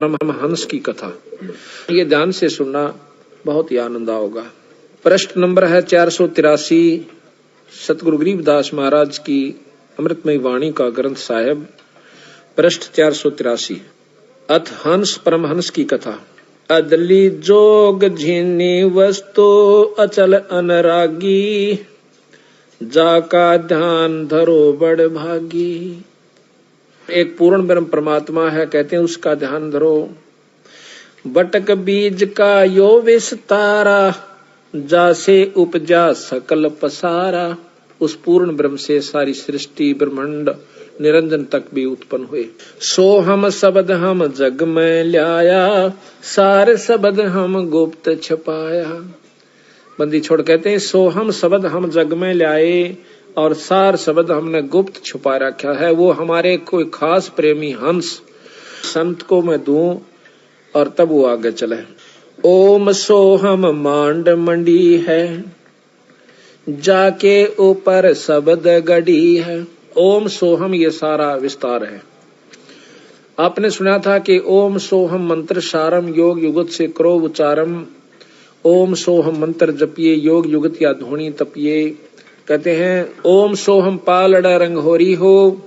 परमहंस की कथा। ये ध्यान से सुनना, बहुत ही आनंद आओगा। प्रश्न नंबर है 483, सतगुरु गरीबदास महाराज की अमृतमयी वाणी का ग्रंथ साहिब। प्रश्न 483, अथ हंस परमहंस की कथा। अदली जोग झीनी वस्तु अचल अनरागी, जाका ध्यान धरो बड़ भागी। एक पूर्ण ब्रह्म परमात्मा है, कहते हैं उसका ध्यान धरो। बटक बीज का यो विस्तारा, जासे उपजा सकल पसारा। उस पूर्ण ब्रह्म से सारी सृष्टि ब्रह्मांड निरंजन तक भी उत्पन्न हुए। सो हम शब्द हम जग में ल्याया, सार शब्द हम गुप्त छपाया। बंदी छोड़ कहते हैं सो हम शब्द हम जग में ल्याए और सार शब्द हमने गुप्त छुपा रखा है। वो हमारे कोई खास प्रेमी हंस संत को मैं दूं और तब वो आगे चले। ओम सोहम मांड मंडी है, जाके ऊपर शब्द गड़ी है। ओम सोहम ये सारा विस्तार है। आपने सुना था कि ओम सोहम मंत्र सारम योग युगत से करो उच्चारम। ओम सोहम मंत्र जपिए, योग युगत या धुनी तपिए। कहते हैं ओम सोहम पालड़ा रंग होरी हो,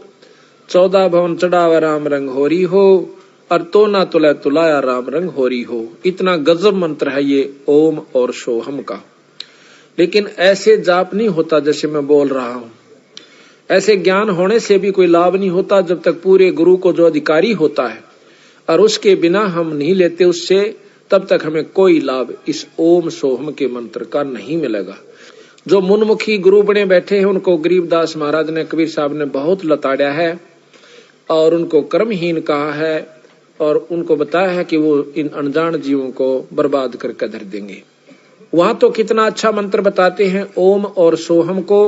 14 भवन चढ़ावा राम रंग होरी हो, और तो ना तुला तुलाया राम रंग होरी हो। इतना गजब मंत्र है ये ओम और सोहम का। लेकिन ऐसे जाप नहीं होता जैसे मैं बोल रहा हूं। ऐसे ज्ञान होने से भी कोई लाभ नहीं होता जब तक पूरे गुरु को जो अधिकारी होता है और उसके बिना हम नहीं लेते उससे, तब तक हमें कोई लाभ इस ओम सोहम के मंत्र का नहीं मिलेगा। जो मुनमुखी गुरु बने बैठे हैं उनको गरीबदास महाराज ने, कबीर साहब ने बहुत लताड़ा है और उनको कर्महीन कहा है और उनको बताया है कि वो इन अनजान जीवों को बर्बाद करके धर देंगे। वहां तो कितना अच्छा मंत्र बताते हैं ओम और सोहम को,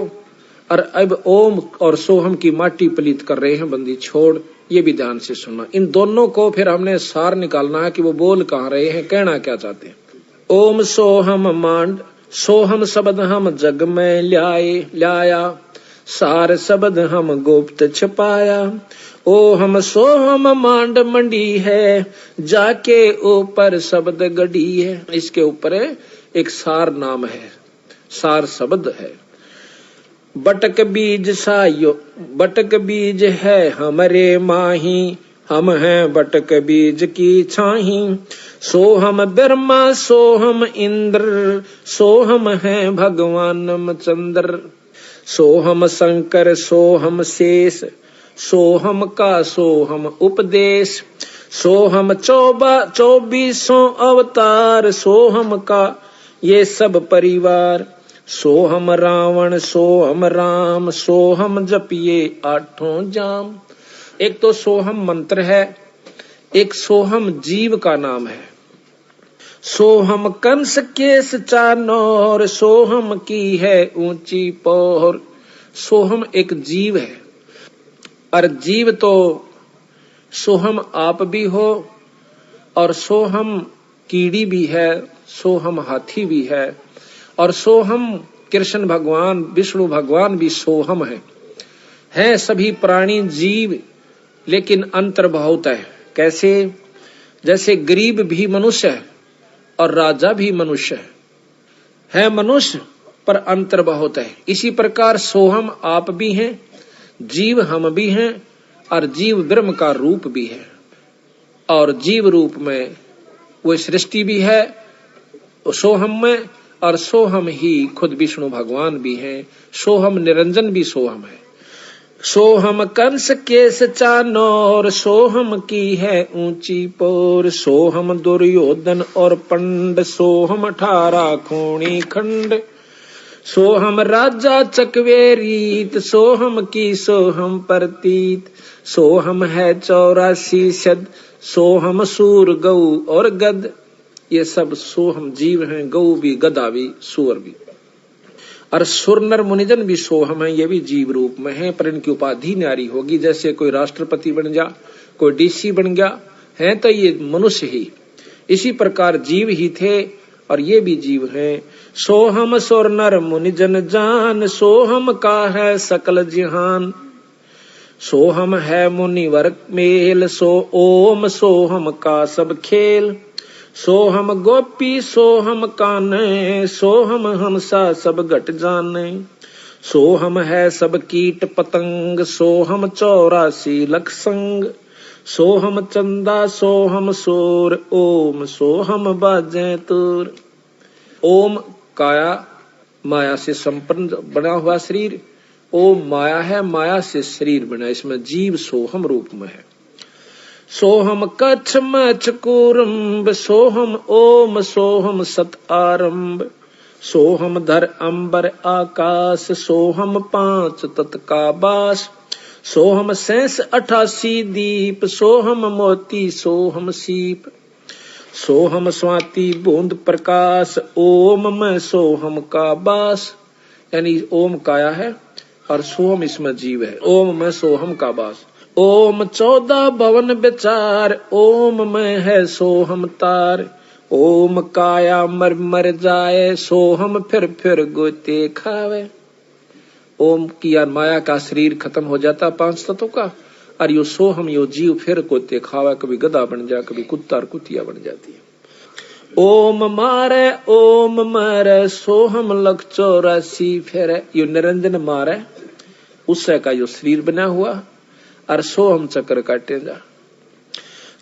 और अब ओम और सोहम की माटी पलीत कर रहे हैं। बंदी छोड़, ये भी ध्यान से सुनना। इन दोनों को फिर हमने सार निकालना है कि वो बोल कहाँ रहे हैं, कहना क्या चाहते हैं। ओम सोहम मांड, सोहम शब्द हम जग में ल्याया, सार शब्द हम गुप्त छपाया। ओ हम सोहम मांड मंडी है, जाके ऊपर शब्द गड़ी है। इसके ऊपर एक सार नाम है, सार शब्द है। बटक बीज सायो, बटक बीज है हमरे माही, हम हैं बटक बीज की छाही। सोहम ब्रह्मा सोहम इंद्र, सोहम है भगवान चंद्र। सोहम शंकर सोहम शेष, सोहम का सोहम उपदेश। सोहम 24 अवतार, सोहम का ये सब परिवार। सोहम रावण सोहम राम, सोहम जपिए 8 जाम। एक तो सोहम मंत्र है, एक सोहम जीव का नाम है। सोहम कंस केस चानोर, सोहम की है ऊंची पोर। सोहम एक जीव है, और जीव तो सोहम आप भी हो और सोहम कीड़ी भी है, सोहम हाथी भी है, और सोहम कृष्ण भगवान विष्णु भगवान भी सोहम है सभी प्राणी जीव, लेकिन अंतर बहुत है। कैसे? जैसे गरीब भी मनुष्य है और राजा भी मनुष्य है मनुष्य, पर अंतर बहुत है। इसी प्रकार सोहम आप भी हैं, जीव हम भी हैं, और जीव ब्रह्म का रूप भी है, और जीव रूप में वो सृष्टि भी है सोहम में, और सोहम ही खुद विष्णु भगवान भी हैं। सोहम निरंजन भी सोहम है। सोहम कंस केस चानोर, सोहम की है ऊंची पोर। सोहम दुर्योधन और पंड, सोहम 18 खूनी खंड। सोहम राजा चकवेरीत, सोहम की सोहम प्रतीत। सोहम है 84 शद, सोहम सूर गौ और गद। ये सब सोहम जीव हैं, गौ भी, गधा भी, सूअर भी। और सुर नर मुनिजन भी सोहम है, ये भी जीव रूप में है, पर इनकी उपाधि न्यारी होगी। जैसे कोई राष्ट्रपति बन जा, कोई डीसी बन गया है, तो ये मनुष्य ही। इसी प्रकार जीव ही थे और ये भी जीव हैं। सोहम सुर नर मुनिजन जान, सोहम का है सकल जहान। सोहम है मुनिवर मेल, सो ओम सोहम का सब खेल। सोहम गोपी सोहम काने, सोहम हंसा सब घट जाने। सोहम है सब कीट पतंग, सोहम 84 लख संग। सोहम चंदा सोहम सूर, ओम सोहम बाजे तूर। ओम काया माया से संपन्न बना हुआ शरीर, ओम माया है, माया से शरीर बना, इसमें जीव सोहम रूप में है। सोहम कच्छ मच्छ कूरम्ब, सोहम ओम सोहम सत आरंभ। सोहम धर अंबर आकाश, सोहम 5 तत् का बास। सोहम सैंस 88 दीप, सोहम मोती सोहम सीप। सोहम स्वाति बूंद प्रकाश, ओम में सोहम का बास। यानी ओम काया है और सोहम इसमें जीव है, ओम में सोहम का बास। ओम 14 भवन विचार, ओम में है सोहम तार। ओम काया मर मर जाए, सोहम फिर गोते खावे। ओम की यार माया का शरीर खत्म हो जाता 5 तत्वों का, और यो सोहम यो जीव फिर गोते खावे, कभी गधा बन जाए, कभी कुत्ता और कुतिया बन जाती है। ओम मारे ओम मारे, सोहम लख 84 फेरे। यो निरंजन मारे, उससे का यो शरीर बना हुआ, और सोहम चक्र काटे जा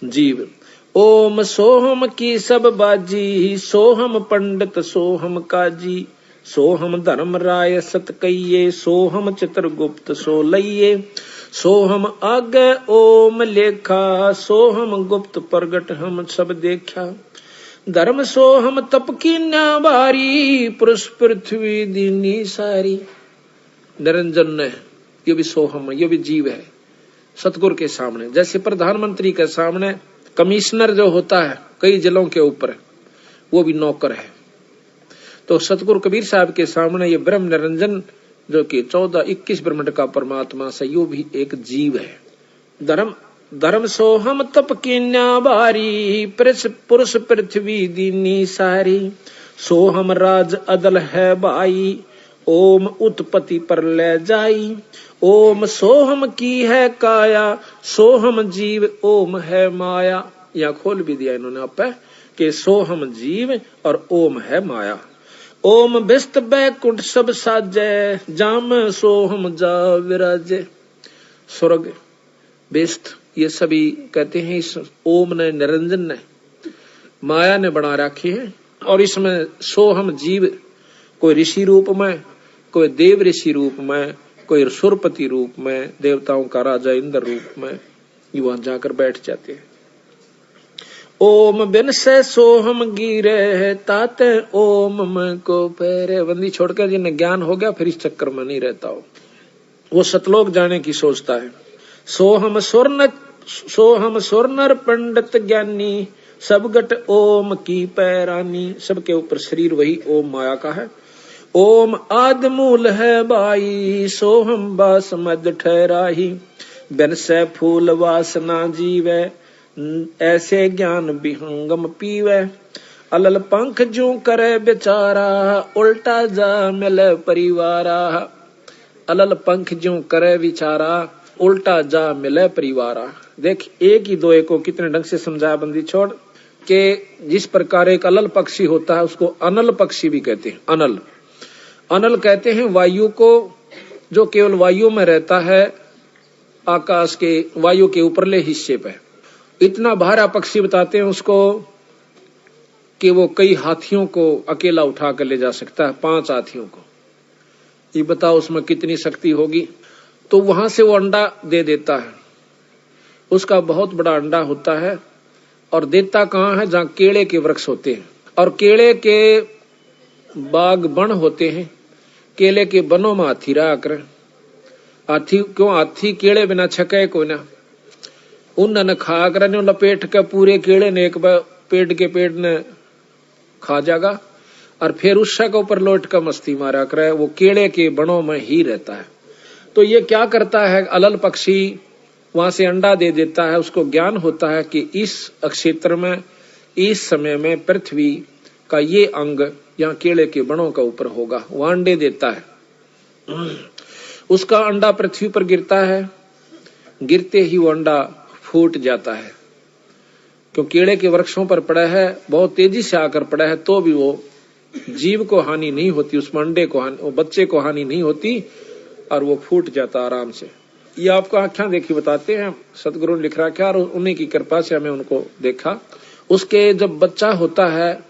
जीव। ओम सोहम की सब बाजी, सोहम पंडित सोहम काजी। सोहम धर्म राय सत कहिए, सोहम चित्रगुप्त सो लइये। सोहम आगे ओम लेखा, सोहम गुप्त प्रगट हम सब देखा। धर्म सोहम तप की न्यावारी, पुरुष पृथ्वी दीनी सारी। निरंजन ने ये भी सोहम, ये भी जीव है सतगुरु के सामने। जैसे प्रधानमंत्री के सामने कमिश्नर जो होता है कई जिलों के ऊपर, वो भी नौकर है। तो सतगुरु कबीर साहब के सामने ये ब्रह्म निरंजन जो कि 14-21 ब्रह्मांड का परमात्मा से, यो भी एक जीव है। धर्म सोहम तप की न्यावारी, पुरुष पृथ्वी दीनी सारी। सोहम राज अदल है भाई, ओम उत्पत्ति पर ले जाई। ओम सोहम की है काया, सोहम जीव ओम है माया। यहाँ खोल भी दिया इन्होंने आप कि सोहम जीव और ओम है माया। ओम विस्त बैकुंठ सब साजे, जाम सोहम जा विराजे। स्वर्ग विस्त ये सभी कहते हैं इस ओम ने, निरंजन ने, माया ने बना रखी है। और इसमें सोहम जीव कोई ऋषि रूप में, कोई देव ऋषि रूप में, कोई सुरपति रूप में, देवताओं का राजा इंद्र रूप में, ये वहां जाकर बैठ जाते हैं। ओम बिन से सोहम गिरे, ताते ओम में को पैरे। बंदी छोड़कर जिन्हें ज्ञान हो गया फिर इस चक्कर में नहीं रहता हो, वो सतलोक जाने की सोचता है। सोहम स्वर्णर पंडित ज्ञानी, सब गट ओम की पैरानी। सबके ऊपर शरीर वही ओम माया का है। ओम आदि मूल है बाई, सोहम बास मद ठहराही। बिन से फूल वासना जीवे, ऐसे ज्ञान विहंगम पीवे। अलल पंख जो करे बेचारा, उल्टा जा मिले परिवारा। अलल पंख जो करे विचारा, उल्टा जा मिले परिवारा। देख एक ही दो को कितने ढंग से समझाया बंदी छोड़ के। जिस प्रकार एक अलल पक्षी होता है उसको अनल पक्षी भी कहते हैं। अनल अनल कहते हैं वायु को, जो केवल वायु में रहता है, आकाश के वायु के ऊपरले हिस्से पे। इतना भारा पक्षी बताते हैं उसको कि वो कई हाथियों को अकेला उठा कर ले जा सकता है, 5 हाथियों को। ये बताओ उसमें कितनी शक्ति होगी। तो वहां से वो अंडा दे देता है, उसका बहुत बड़ा अंडा होता है। और देता कहाँ है? जहाँ केले के वृक्ष होते हैं और केले के बाग बन होते हैं। केले के बनों में हाथी रहा कर। हाथी क्यों? हाथी केले बिना छके को ना, उन खा कर लपेट के पूरे केले ने एक पेड़ के पेड़ ने खा जाएगा और फिर उस के ऊपर लौट कर मस्ती मारा करे। वो केले के बनों में ही रहता है। तो ये क्या करता है? अलल पक्षी वहां से अंडा दे देता है। उसको ज्ञान होता है कि इस क्षेत्र में, इस समय में पृथ्वी का ये अंग यहाँ केले के बनों का ऊपर होगा। वो अंडे देता है। उसका अंडा पृथ्वी पर गिरता है गिरते ही वो अंडा फूट जाता है। क्यों केले के वृक्षों पर पड़ा है, बहुत तेजी से आकर पड़ा है, तो भी वो जीव को हानि नहीं होती, उसमें अंडे को हानि, वो बच्चे को हानि नहीं होती और वो फूट जाता आराम से। ये आपको आख्या देखी बताते हैं, सतगुरु ने लिख रखा और उन्हीं की कृपा से हमें उनको देखा। उसके जब बच्चा होता है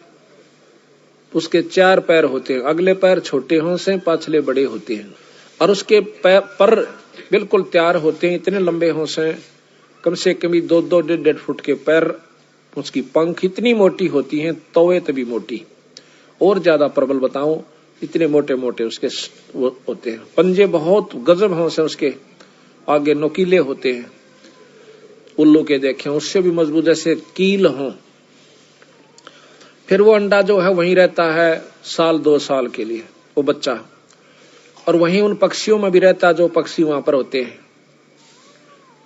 उसके 4 पैर होते हैं, अगले पैर छोटे हों से पाछले बड़े होते हैं, और उसके पर बिल्कुल तैयार होते हैं, इतने लंबे हों से कम से कम 2-2 1.5 फुट के पैर। उसकी पंख इतनी मोटी होती हैं, तवे तभी मोटी, और ज्यादा प्रबल बताऊं, इतने मोटे मोटे उसके वो होते हैं। पंजे बहुत गजब हों से उसके, आगे नुकीले होते हैं, उल्लू के देखे उससे भी मजबूत, जैसे कील हों। फिर वो अंडा जो है वहीं रहता है 1-2 साल के लिए वो बच्चा, और वहीं उन पक्षियों में भी रहता जो पक्षी वहां पर होते हैं।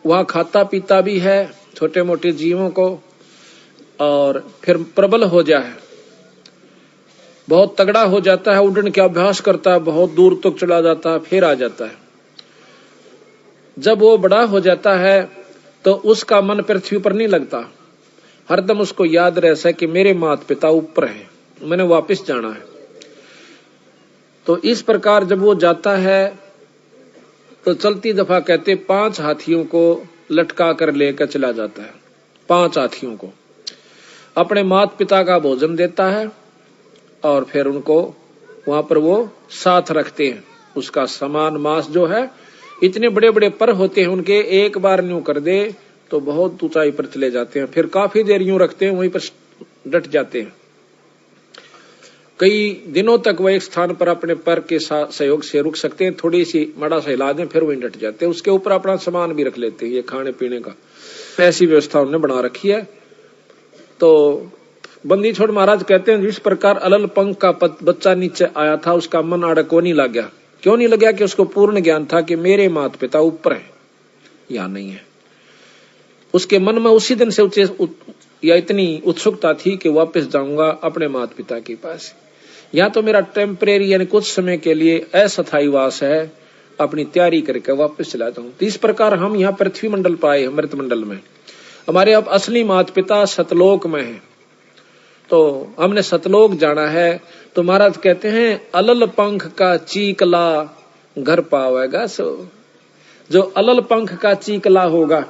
वहां खाता पीता भी है छोटे मोटे जीवों को, और फिर प्रबल हो जाए, बहुत तगड़ा हो जाता है, उड़ने का अभ्यास करता है, बहुत दूर तक चला जाता है, फिर आ जाता है। जब वो बड़ा हो जाता है तो उसका मन पृथ्वी पर नहीं लगता, हरदम उसको याद रहता है कि मेरे माता पिता ऊपर हैं, मैंने वापस जाना है। तो इस प्रकार जब वो जाता है तो चलती दफा कहते 5 हाथियों को लटका कर लेकर चला जाता है। 5 हाथियों को अपने माता पिता का भोजन देता है, और फिर उनको वहां पर वो साथ रखते हैं। उसका समान मांस जो है, इतने बड़े बड़े पर होते हैं उनके, एक बार न्यू कर दे तो बहुत ऊंचाई पर चले जाते हैं, फिर काफी देर यूं रखते हैं, वहीं पर डट जाते हैं। कई दिनों तक वह एक स्थान पर अपने पर के सहयोग से रुक सकते हैं, थोड़ी सी मड़ा सा हिला दें फिर वहीं डट जाते हैं। उसके ऊपर अपना सामान भी रख लेते हैं, ये खाने पीने का, ऐसी व्यवस्था उन्होंने बना रखी है। तो बंदी छोड़ महाराज कहते हैं, जिस प्रकार अलल पंख का बच्चा नीचे आया था, उसका मन आड़े को नहीं लग गया। क्यों नहीं लग गया? कि उसको पूर्ण ज्ञान था कि मेरे माता पिता ऊपर है, या नहीं है। उसके मन में उसी दिन से या इतनी उत्सुकता थी कि वापस जाऊंगा अपने माता पिता के पास, या तो मेरा टेम्परेरी यानी कुछ समय के लिए अस्थायी वास है, अपनी तैयारी करके वापस चला जाऊं। तो इस प्रकार हम यहाँ पृथ्वी मंडल पाए, अमृत मंडल में। हमारे अब असली माता पिता सतलोक में है, तो हमने सतलोक जाना है। तो महाराज कहते हैं, अलल पंख का चीकला घर पावेगा सो। जो अलल पंख का चीकला होगा,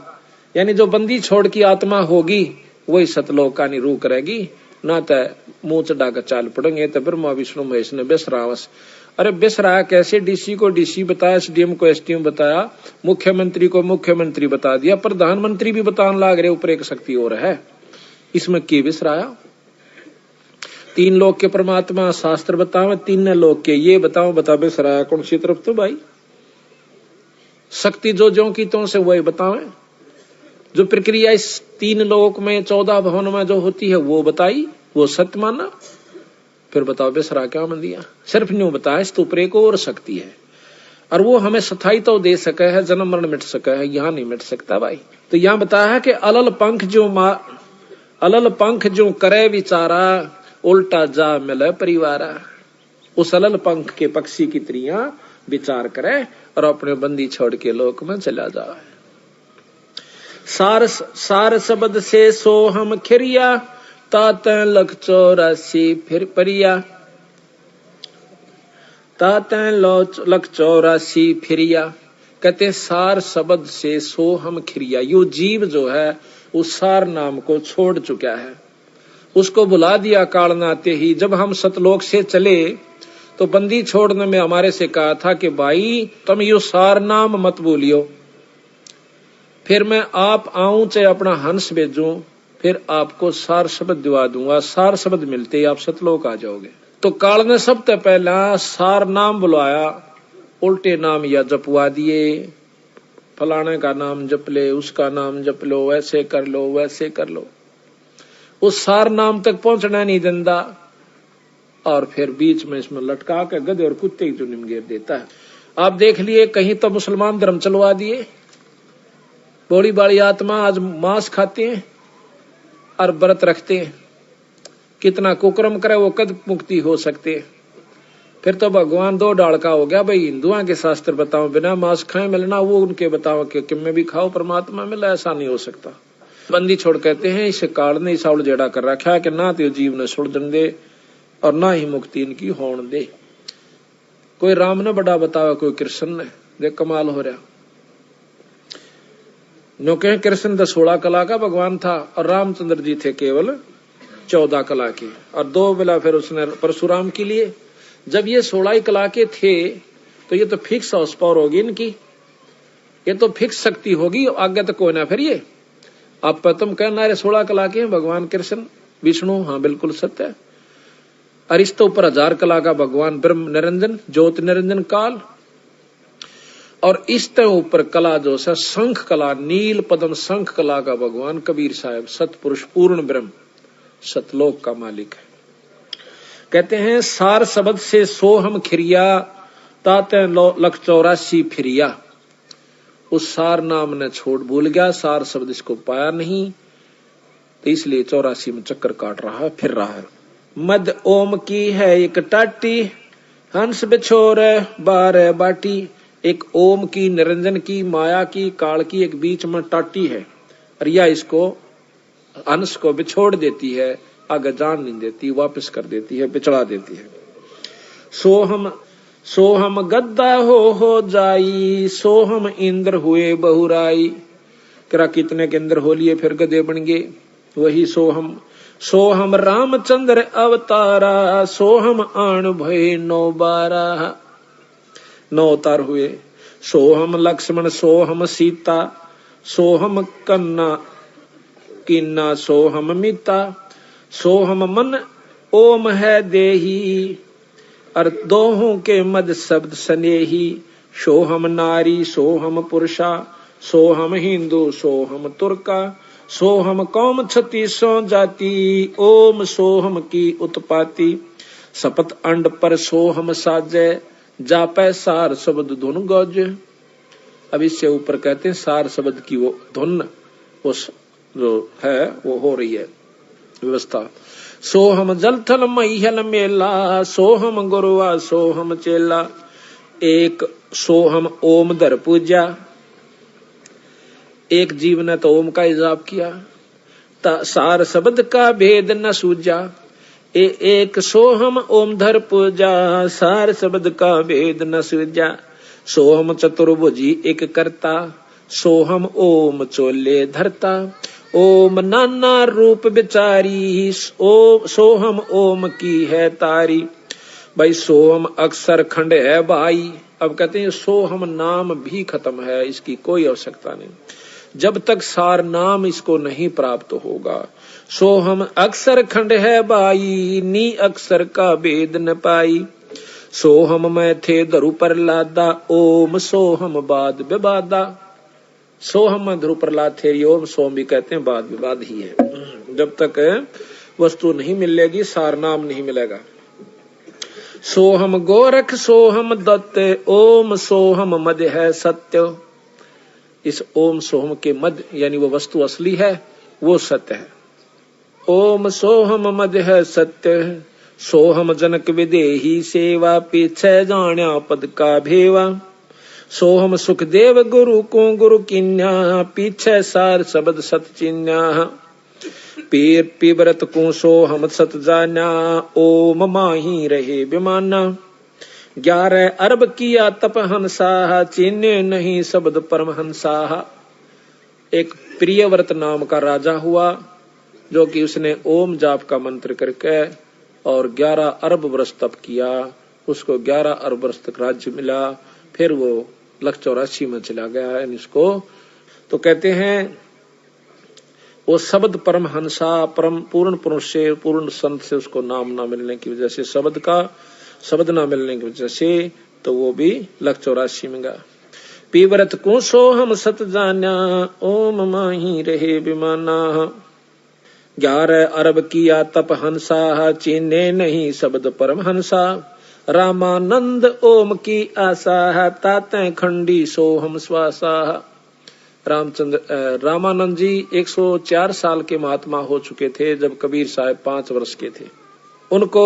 यानी जो बंदी छोड़ की आत्मा होगी, वही सतलोक का रूह करेगी। ना तो मुंह चढ़ा कर चाल पड़ेंगे, तो ब्रह्मा विष्णु महेश ने बेसरावस। अरे बेसराया कैसे? डीसी को डीसी बताया, एसडीएम को एसडीएम बताया, मुख्यमंत्री को मुख्यमंत्री बता दिया, प्रधानमंत्री भी बताने लाग रहे ऊपर एक शक्ति और है। इसमें की बेसराया? 3 लोक के परमात्मा शास्त्र बताओ, 3 लोक के ये बताओ, बता बेसराया कौन सी तरफ? तो भाई शक्ति जो की तो से वही बतावे। जो प्रक्रिया इस 3 लोक में 14 भवन में जो होती है वो बताई, वो सत्य माना। फिर बताओ बेसरा क्या मन दिया? सिर्फ न्यू बताया, इस ऊपर एक और शक्ति है, और वो हमें स्थायी तो दे सके है, जन्म मरण मिट सका है, यहाँ नहीं मिट सकता भाई। तो यहाँ बताया है कि अलल पंख जो करे विचारा, उल्टा जा मिले परिवारा। उस अलल पंख के पक्षी की त्रियां विचार करे और अपने बंदी छोड़ के लोक में चला जाए। सार शब्द से सो हम खिरिया, ताते लख 84 फिर परिया। ताते लख 84 फिरिया। कहते सार शब्द से सो हम खिरिया। यो जीव जो है उस सार नाम को छोड़ चुका है, उसको बुला दिया काल नाते ही। जब हम सतलोक से चले तो बंदी छोड़ने में हमारे से कहा था कि भाई तुम यो सार नाम मत बोलियो, फिर मैं आप आऊं चाहे अपना हंस भेजूं, फिर आपको सार शब्द दिवा दूंगा। सार शब्द मिलते ही आप सतलोक आ जाओगे। तो काल ने सबसे पहला सार नाम बुलाया, उल्टे नाम या जपवा दिए। फलाने का नाम जप ले, उसका नाम जप लो, वैसे कर लो, वैसे कर लो। उस सार नाम तक पहुंचना नहीं देता, और फिर बीच में इसमें लटका के गधे और कुत्ते की जुनिम घेर देता है। आप देख लिए, कहीं तो मुसलमान धर्म चलवा दिए, बड़ी बड़ी आत्मा आज मांस खाते हैं और व्रत रखते हैं। कितना कुकर्म करे वो कद मुक्ति हो सकते हैं। फिर तो भगवान दो डाल का हो गया भाई। हिंदुओं के शास्त्र बताओ बिना मांस खाए मिलना, वो उनके बताओ कि में भी खाओ परमात्मा मिला, ऐसा नहीं हो सकता। बंदी छोड़ कहते हैं इस काल ने इस उड़ जेड़ा कर रखा है कि ना तो जीव ने सुलझन दे और ना ही मुक्ति इनकी होने दे। कोई राम ने बड़ा बतावा, कोई कृष्ण ने, देख कमाल हो रहा। नो कहे कृष्ण तो 16 कला का भगवान था और रामचंद्र जी थे केवल 14 कला के, और 2 बेला फिर उसने परशुराम के लिए। जब ये 16 कला के थे तो ये तो फिक्स हाउस पावर होगी इनकी, ये तो फिक्स शक्ति होगी, आगे तक कोई ना। फिर ये आप तुम कहना रे 16 कला के भगवान कृष्ण विष्णु, हाँ बिल्कुल सत्य है। और इस तो ऊपर 1000 कला का भगवान ब्रह्म निरंजन ज्योति निरंजन काल, और इस तो ऊपर कला जो है शंख कला, नील पद्म शंख कला का भगवान कबीर साहब सतपुरुष पूर्ण ब्रह्म सतलोक का मालिक है। कहते हैं सार शब्द से सोहम खिरिया ताते 184 फिरिया। उस सार नाम ने छोड़ भूल गया, सार शब्द इसको पाया नहीं, तो इसलिए 84 में चक्कर काट रहा है, फिर रहा है। मद ओम की है एक टाटी, हंस बिछोर 12 बाटी। एक ओम की, निरंजन की, माया की, काल की एक बीच में टाटी है, और यह इसको हंस को बिछोड़ देती है, आगे जान नहीं देती, वापस कर देती है, पिछड़ा देती है। सोहम गद्दा हो जाई, सोहम इंद्र हुए बहुराई। करा कितने के इंद्र हो लिए फिर गधे बन गए, वही सोहम। सोहम रामचंद्र अवतारा, सोहम आन भय 912, 9 अवतार हुए। सोहम लक्ष्मण, सोहम सीता, सोहम कन्ना किन्ना, सोहम मिता। सोहम मन ओम है देही, और दोहों के मद शब्द स्नेही। सोहम नारी, सोहम पुरुषा, सोहम हिंदू, सोहम तुर्का। सोहम कौम 36 जाति, ओम सोहम की उत्पाती। सपत अंड पर सोहम साजे, जापै सार शब्द धुन गौज। अब इससे ऊपर कहते हैं सार शब्द की वो धुन उस जो है वो हो रही है व्यवस्था। सोहम जल थल महियल मेला, सोहम गुरुआ सोहम चेला। एक सोहम ओम धर पूजा, एक जीव ने तो ओम का इजाप किया, सार शब्द का भेद न सूझा। एक सोहम ओम धर पूजा, सार शब्द का भेद न सूझा। सोहम चतुर्भुजी एक करता, सोहम ओम चोले धरता। ओम नाना रूप बिचारी, सोहम ओम की है तारी। भाई सोहम अक्षर खंड है भाई। अब कहते हैं सोहम नाम भी खत्म है, इसकी कोई आवश्यकता नहीं जब तक सार नाम इसको नहीं प्राप्त होगा। सोहम अक्षर खंड है भाई, नी अक्षर का भेद न पाई। सोहम मैं थे धरु पर लादा, ओम सोहम बाद विवादा। सोहम ध्रुव प्रहलाद थे, ओम सोम भी कहते हैं, बाद विवाद ही है। जब तक वस्तु नहीं मिलेगी सार नाम नहीं मिलेगा। सोहम गोरख सोहम दत्त, ओम सोहम मध्य है सत्य। इस ओम सोहम के मध्य यानी वो वस्तु असली है, वो सत्य है। ओम सोहम मध्य है सत्य, सोहम जनक विदेही सेवा। पीछे जाण्या पद का भेवा, सोहम सुखदेव गुरु को गुरु किन्या। पीछे सार शब्द सत चिन्या, पीर पीवरत को सोहम सत जाना। ओम माही रहे विमाना, 11 अरब किया तप हंसा। चिन्ह नहीं शब्द परम हंसा। एक प्रियव्रत नाम का राजा हुआ, जो कि उसने ओम जाप का मंत्र करके और 11 अरब वर्ष तप किया। उसको 11 अरब वर्ष तक राज्य मिला, फिर वो 184 में चला गया है इसको। तो कहते हैं वो शब्द परम हंसा, परम पूर्ण पुरुष से, पूर्ण संत से उसको नाम ना मिलने की वजह से, शब्द ना मिलने की वजह से, तो वो भी 184 में गया। पीवरत को सोहम सत जाना, ओम माही रहे विमाना। 11 अरब किया तप हंसा, चीने नहीं शब्द परम हंसा। रामानंद ओम की आशा, ताते खंडी सोहम श्वासा। रामानंद जी 104 साल के महात्मा हो चुके थे जब कबीर साहब 5 वर्ष के थे। उनको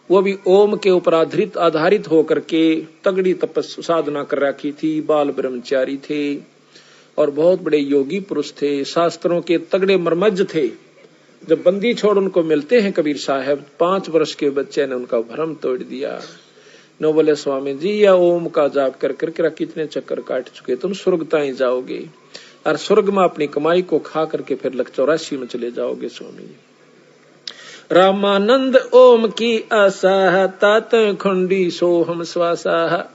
वो भी ओम के ऊपर आधारित होकर के तगड़ी तपस्या साधना कर रखी थी। बाल ब्रह्मचारी थे और बहुत बड़े योगी पुरुष थे, शास्त्रों के तगड़े मर्मज्ञ थे। जब बंदी छोड़ उनको मिलते हैं कबीर साहब, 5 वर्ष के बच्चे ने उनका भ्रम तोड़ दिया। नो बोले स्वामी जी, या ओम का जाप कर करके कितने चक्कर काट चुके, तुम स्वर्ग ताई जाओगे और स्वर्ग में अपनी कमाई को खा करके फिर 84 में चले जाओगे स्वामी जी। रामानंद ओम की आशा तात खुंडी सोहम श्वासा,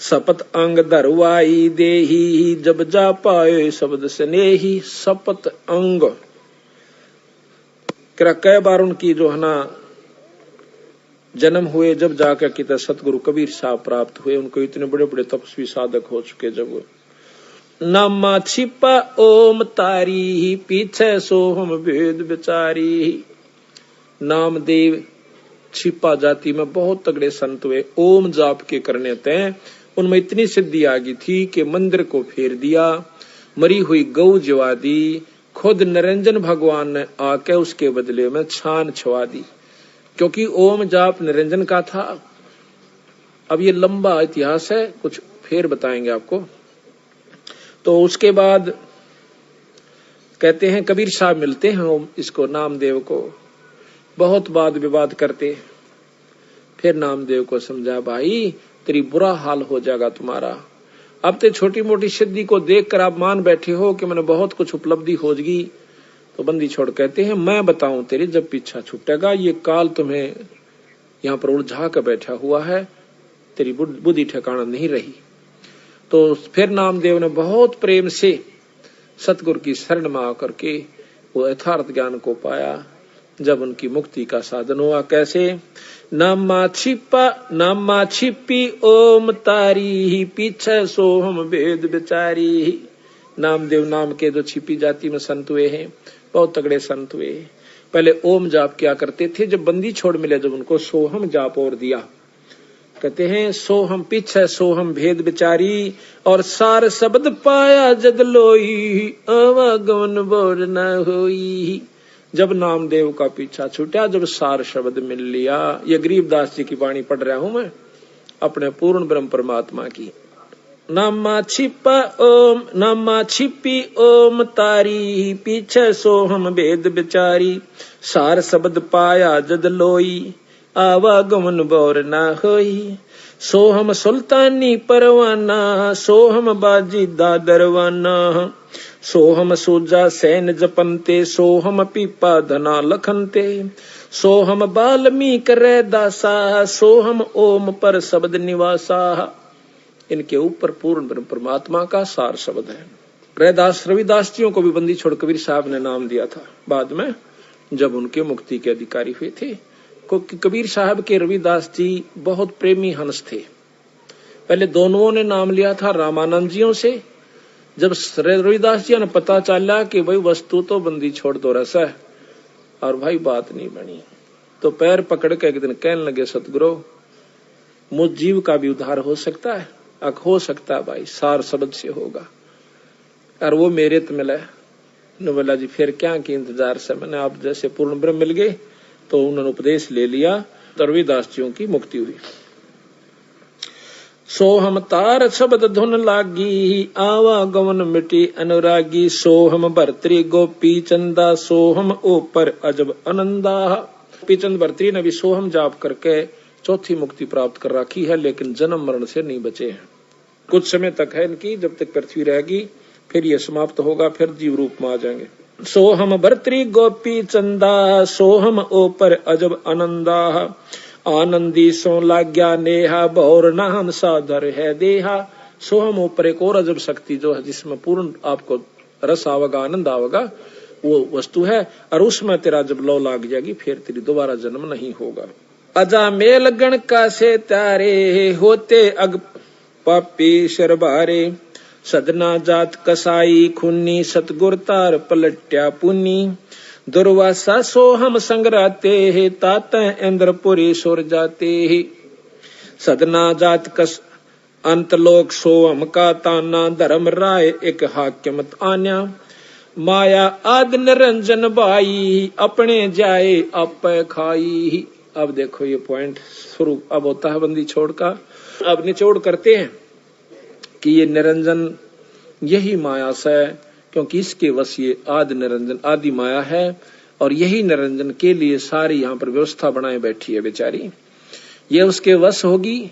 शपथ अंग धरवाई देही जब जा पाए शब्द स्नेही। शपथ अंग कई बार उनकी जो है ना जन्म हुए, जब जाकर कितना सतगुरु कबीर साहब प्राप्त हुए। उनको इतने बड़े बड़े तपस्वी साधक हो चुके। जब नामा छिपा ओम तारी पीछे सोहम भेद बिचारी। नामदेव छिपा जाति में बहुत तगड़े संत हुए, ओम जाप के करने तय उनमें इतनी सिद्धि आ गई थी कि मंदिर को फेर दिया, मरी हुई गौ जवा दी, खुद निरंजन भगवान ने आके उसके बदले में छान छुआ दी, क्योंकि ओम जाप निरंजन का था। अब ये लंबा इतिहास है, कुछ फिर बताएंगे आपको। तो उसके बाद कहते हैं कबीर साहब मिलते हैं इसको नामदेव को, बहुत वाद विवाद करते। फिर नामदेव को समझा, भाई तेरी बुरा हाल हो जाएगा तुम्हारा। अब तो छोटी मोटी सिद्धि को देखकर आप मान बैठे हो कि मैंने बहुत कुछ उपलब्धि हो गई। तो बंदी छोड़ कहते हैं, मैं बताऊं तेरी जब पीछा छूटेगा, ये काल तुम्हें यहाँ पर उलझा कर बैठा हुआ है, तेरी बुद्धि ठिकाना नहीं रही। तो फिर नामदेव ने बहुत प्रेम से सतगुरु की शरण में आकर के वो यथार्थ ज्ञान को पाया। जब उनकी मुक्ति का साधन हुआ, कैसे? नामा छिपी ओम तारी पीछे सोहम भेद बिचारी। नामदेव नाम के जो छिपी जाति में संत हुए हैं, बहुत तगड़े संत हुए। पहले ओम जाप किया करते थे, जब बंदी छोड़ मिले जब उनको सोहम जाप और दिया। कहते हैं सोहम पीछे सोहम भेद बिचारी और सार शब्द पाया जद लोई आवागमन बोर न होई। जब नामदेव का पीछा छूटा, जब सार शब्द मिल लिया। ये गरीबदास जी की वाणी पढ़ रहा हूं मैं, अपने पूर्ण ब्रह्म परमात्मा की। नामा छिपी ओम तारी पीछे सोहम भेद बिचारी। सार शब्द पाया जद लोई आवागमन बोर ना होई। सोहम सुल्तानी परवाना सोहम बाजी दादरवाना। सोहम सूजा सैन जपनते सोहम पीपा धना लखनते। सोहम बाल्मीक रे दासा सोहम ओम पर शब्द निवासा। इनके ऊपर पूर्ण ब्रह्म परमात्मा का सार शब्द है। रैदास रविदासियों को भी बंदी छोड़ कबीर साहब ने नाम दिया था बाद में, जब उनके मुक्ति के अधिकारी हुए थे। क्योंकि कबीर साहब के रविदास जी बहुत प्रेमी हंस थे। पहले दोनों ने नाम लिया था रामानंद जियों से। जब रविदास जी ने पता चला कि भाई वस्तु तो बंदी छोड़ दो रस है और भाई बात नहीं बनी, तो पैर पकड़ के एक दिन कहने लगे, सतगुरु मुझ जीव का भी उद्धार हो सकता है? हो सकता है भाई, सार शब्द से होगा। और वो मेरे तो मिला। बोला जी फिर क्या की इंतजार से, मैंने आप जैसे पूर्ण ब्रह्म मिल गए। तो उन्होंने उपदेश ले लिया, तो रविदास जियों की मुक्ति हुई। सोहम तार शब्द धुन लागी आवागमन मिटी अनुरागी। सोहम भर्तरी गोपी चंदा सोहम ऊपर अजब आनंदा। गोपीचंद भर्तरी ने भी सोहम जाप करके चौथी मुक्ति प्राप्त कर रखी है, लेकिन जन्म मरण से नहीं बचे हैं। कुछ समय तक है इनकी, जब तक पृथ्वी रहेगी फिर ये समाप्त होगा, फिर जीव रूप में आ जाएंगे। सोहम भर्तरी गोपी चंदा सोहम ऊपर अजब आनंदा। आनंदी सो लाग्या नेहा भौर नाम साधर है देहा। सोहम ऊपर एक और अजब शक्ति जो है, जिसमें पूर्ण आपको रस आवेगा, आनंद आवेगा, वो वस्तु है। और उसमें तेरा जब लौ लाग जाएगी फिर तेरी दोबारा जन्म नहीं होगा। अजा मेल गण का से तारे होते अग पापी शरबारे। सदना जात कसाई खुन्नी सतगुर तार पलट्या पुन्नी। दुर्वासा सोहम संगराते है तात इंद्रपुरी सुर जाते है। सदना जात कस अंत लोक सोहम का ताना। धर्म राय एक हाक्यमत आन्या। माया आद निरंजन भाई, अपने जाए आप खाई। अब देखो ये पॉइंट शुरू अब होता है बंदी छोड़ का। अब निचोड़ करते हैं कि ये निरंजन यही माया से, क्योंकि इसके वश ये आदि निरंजन आदि माया है, और यही निरंजन के लिए सारी यहाँ पर व्यवस्था बनाए बैठी है बेचारी। ये उसके वश होगी,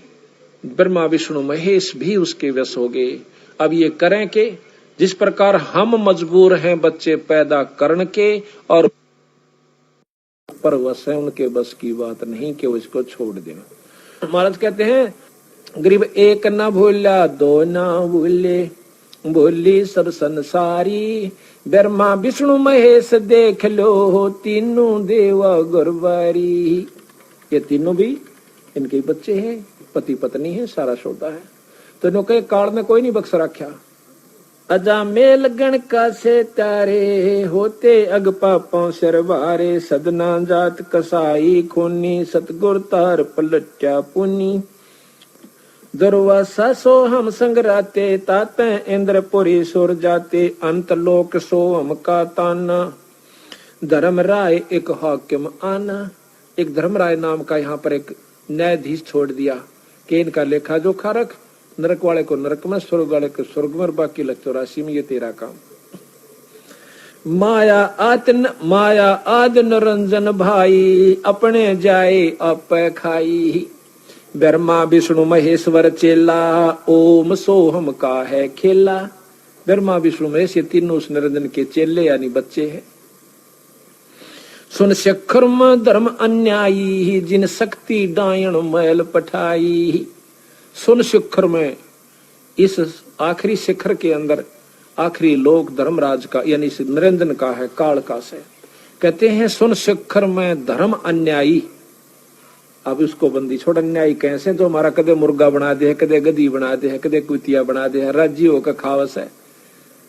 ब्रह्मा विष्णु महेश भी उसके वश हो गए। अब ये करें के, जिस प्रकार हम मजबूर हैं बच्चे पैदा करने के, और पर वश है, उनके बस की बात नहीं कि वो इसको छोड़ दें। महाराज कहते हैं गरीब एक ना भूला दो ना भूले, भूली सब संसारी, ब्रह्मा विष्णु महेश देख लो तीनों देवा गुरबारी। ये तीनों भी इनके बच्चे हैं, पति पत्नी है, सारा सौदा है। तो इनके काल में कोई नहीं बख्श रखा। अजा मेल गण का से तारे, होते अग पापों सरवारे, सदना जात कसाई खूनी, सतगुर तार पलट्या पुनी, दुर्वासा सो हम संगराते, ताते इंद्रपुरी सुर जाते, अंत लोक सो हम का ताना, धर्म राय एक हाकिम आना। एक धर्म राय नाम का यहाँ पर एक न्यायाधीश छोड़ दिया कि इनका लेखा जोखा रख, नरक वाले को नरक में, स्वर्ग वाले को स्वर्ग में, बाकी लग 84 में, ये तेरा काम। माया आद निरंजन भाई, अपने जाए आप खाई, ब्रह्मा विष्णु महेश्वर चेला, ओम सोहम का है खेला। ब्रह्मा विष्णु महेश ये तीनों उस निरंजन के चेले यानी बच्चे हैं। सुन शिखर में धर्म अन्यायी, जिन शक्ति डायण मैल पठाई। सुन शिखर में, इस आखिरी शिखर के अंदर आखिरी लोक धर्मराज का यानी निरंजन का है, काल का से। कहते हैं सुन शिखर में धर्म अन्यायी। अब उसको बंदी छोड़, अन्यायी कैसे, तो हमारा कदे मुर्गा बना दे, कदे गधी बना दे, कदे कुतिया बना दे, राजी होकर खावस है।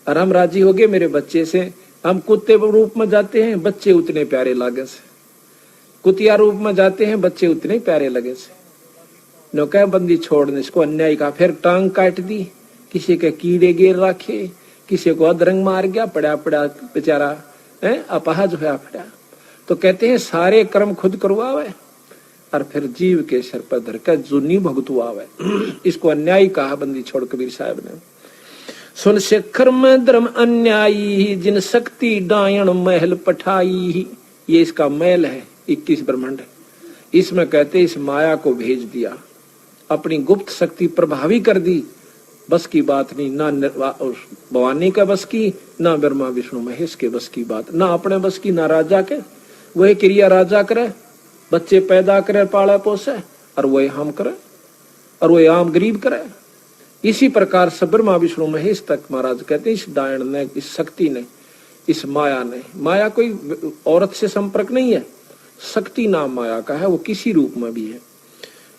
और हम राजी हो गए मेरे बच्चे से, हम कुत्ते रूप में जाते हैं, बच्चे उतने प्यारे लागे से, कुतिया रूप में जाते हैं, बच्चे उतने प्यारे लगे से। नो कह बंदी छोड़ने इसको, अन्याय का। फिर टांग काट दी, किसी के कीड़े गिर रखे, किसी को अधरंग मार गया, पड़ा पड़ा बेचारा है अपाहज होया पड़ा। तो कहते हैं सारे कर्म खुद करवावे और फिर जीव के सर पर धरकर जुनी भुगतवावे। इसको अन्याय कहा बंदी छोड़ कबीर साहब ने। सुन शिखर में धर्म अन्यायी, जिन शक्ति डायण महल पठाई। ये इसका महल है 21 ब्रह्मांड। इसमें कहते इस माया को भेज दिया, अपनी गुप्त शक्ति प्रभावी कर दी। बस की बात नहीं, ना भवानी का बस की, ना ब्रह्मा विष्णु महेश के बस की बात, ना अपने बस की, ना राजा के। वही क्रिया राजा करे, बच्चे पैदा करे, पाले पोसे, और वही हम करे, और वही आम गरीब करे। इसी प्रकार से ब्रह्मा विष्णु महेश तक महाराज कहते हैं इस डायन ने, इस शक्ति ने, इस माया ने। माया कोई औरत से संपर्क नहीं है, शक्ति नाम माया का है, वो किसी रूप में भी है।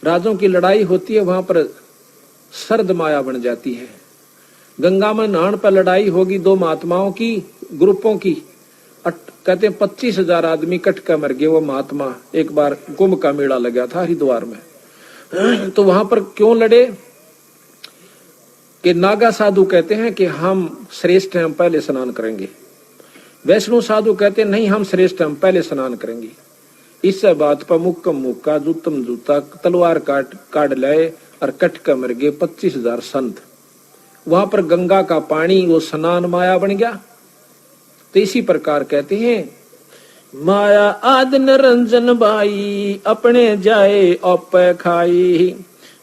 राजों की लड़ाई होती है, वहां पर सर्द माया बन जाती है। गंगा में नहान पर लड़ाई होगी दो महात्माओं की, ग्रुपों की, कहते हैं 25,000 आदमी कट कर मर गए। वो महात्मा एक बार कुंभ का मेला लगा था हरिद्वार में, तो वहां पर क्यों लड़े कि नागा साधु कहते हैं कि हम श्रेष्ठ हैं, हम पहले स्नान करेंगे। वैष्णु साधु कहते हैं नहीं, हम श्रेष्ठ हैं, हम पहले स्नान करेंगे। इस बात पर मुक्कम मुक्का, जूतम जूता, तलवार काट लाए और कट कर मर गए 25,000 संत। वहां पर गंगा का पानी वो स्नान माया बन गया। तो इसी प्रकार कहते हैं माया आद निरंजन भाई, अपने जाए औप खाई,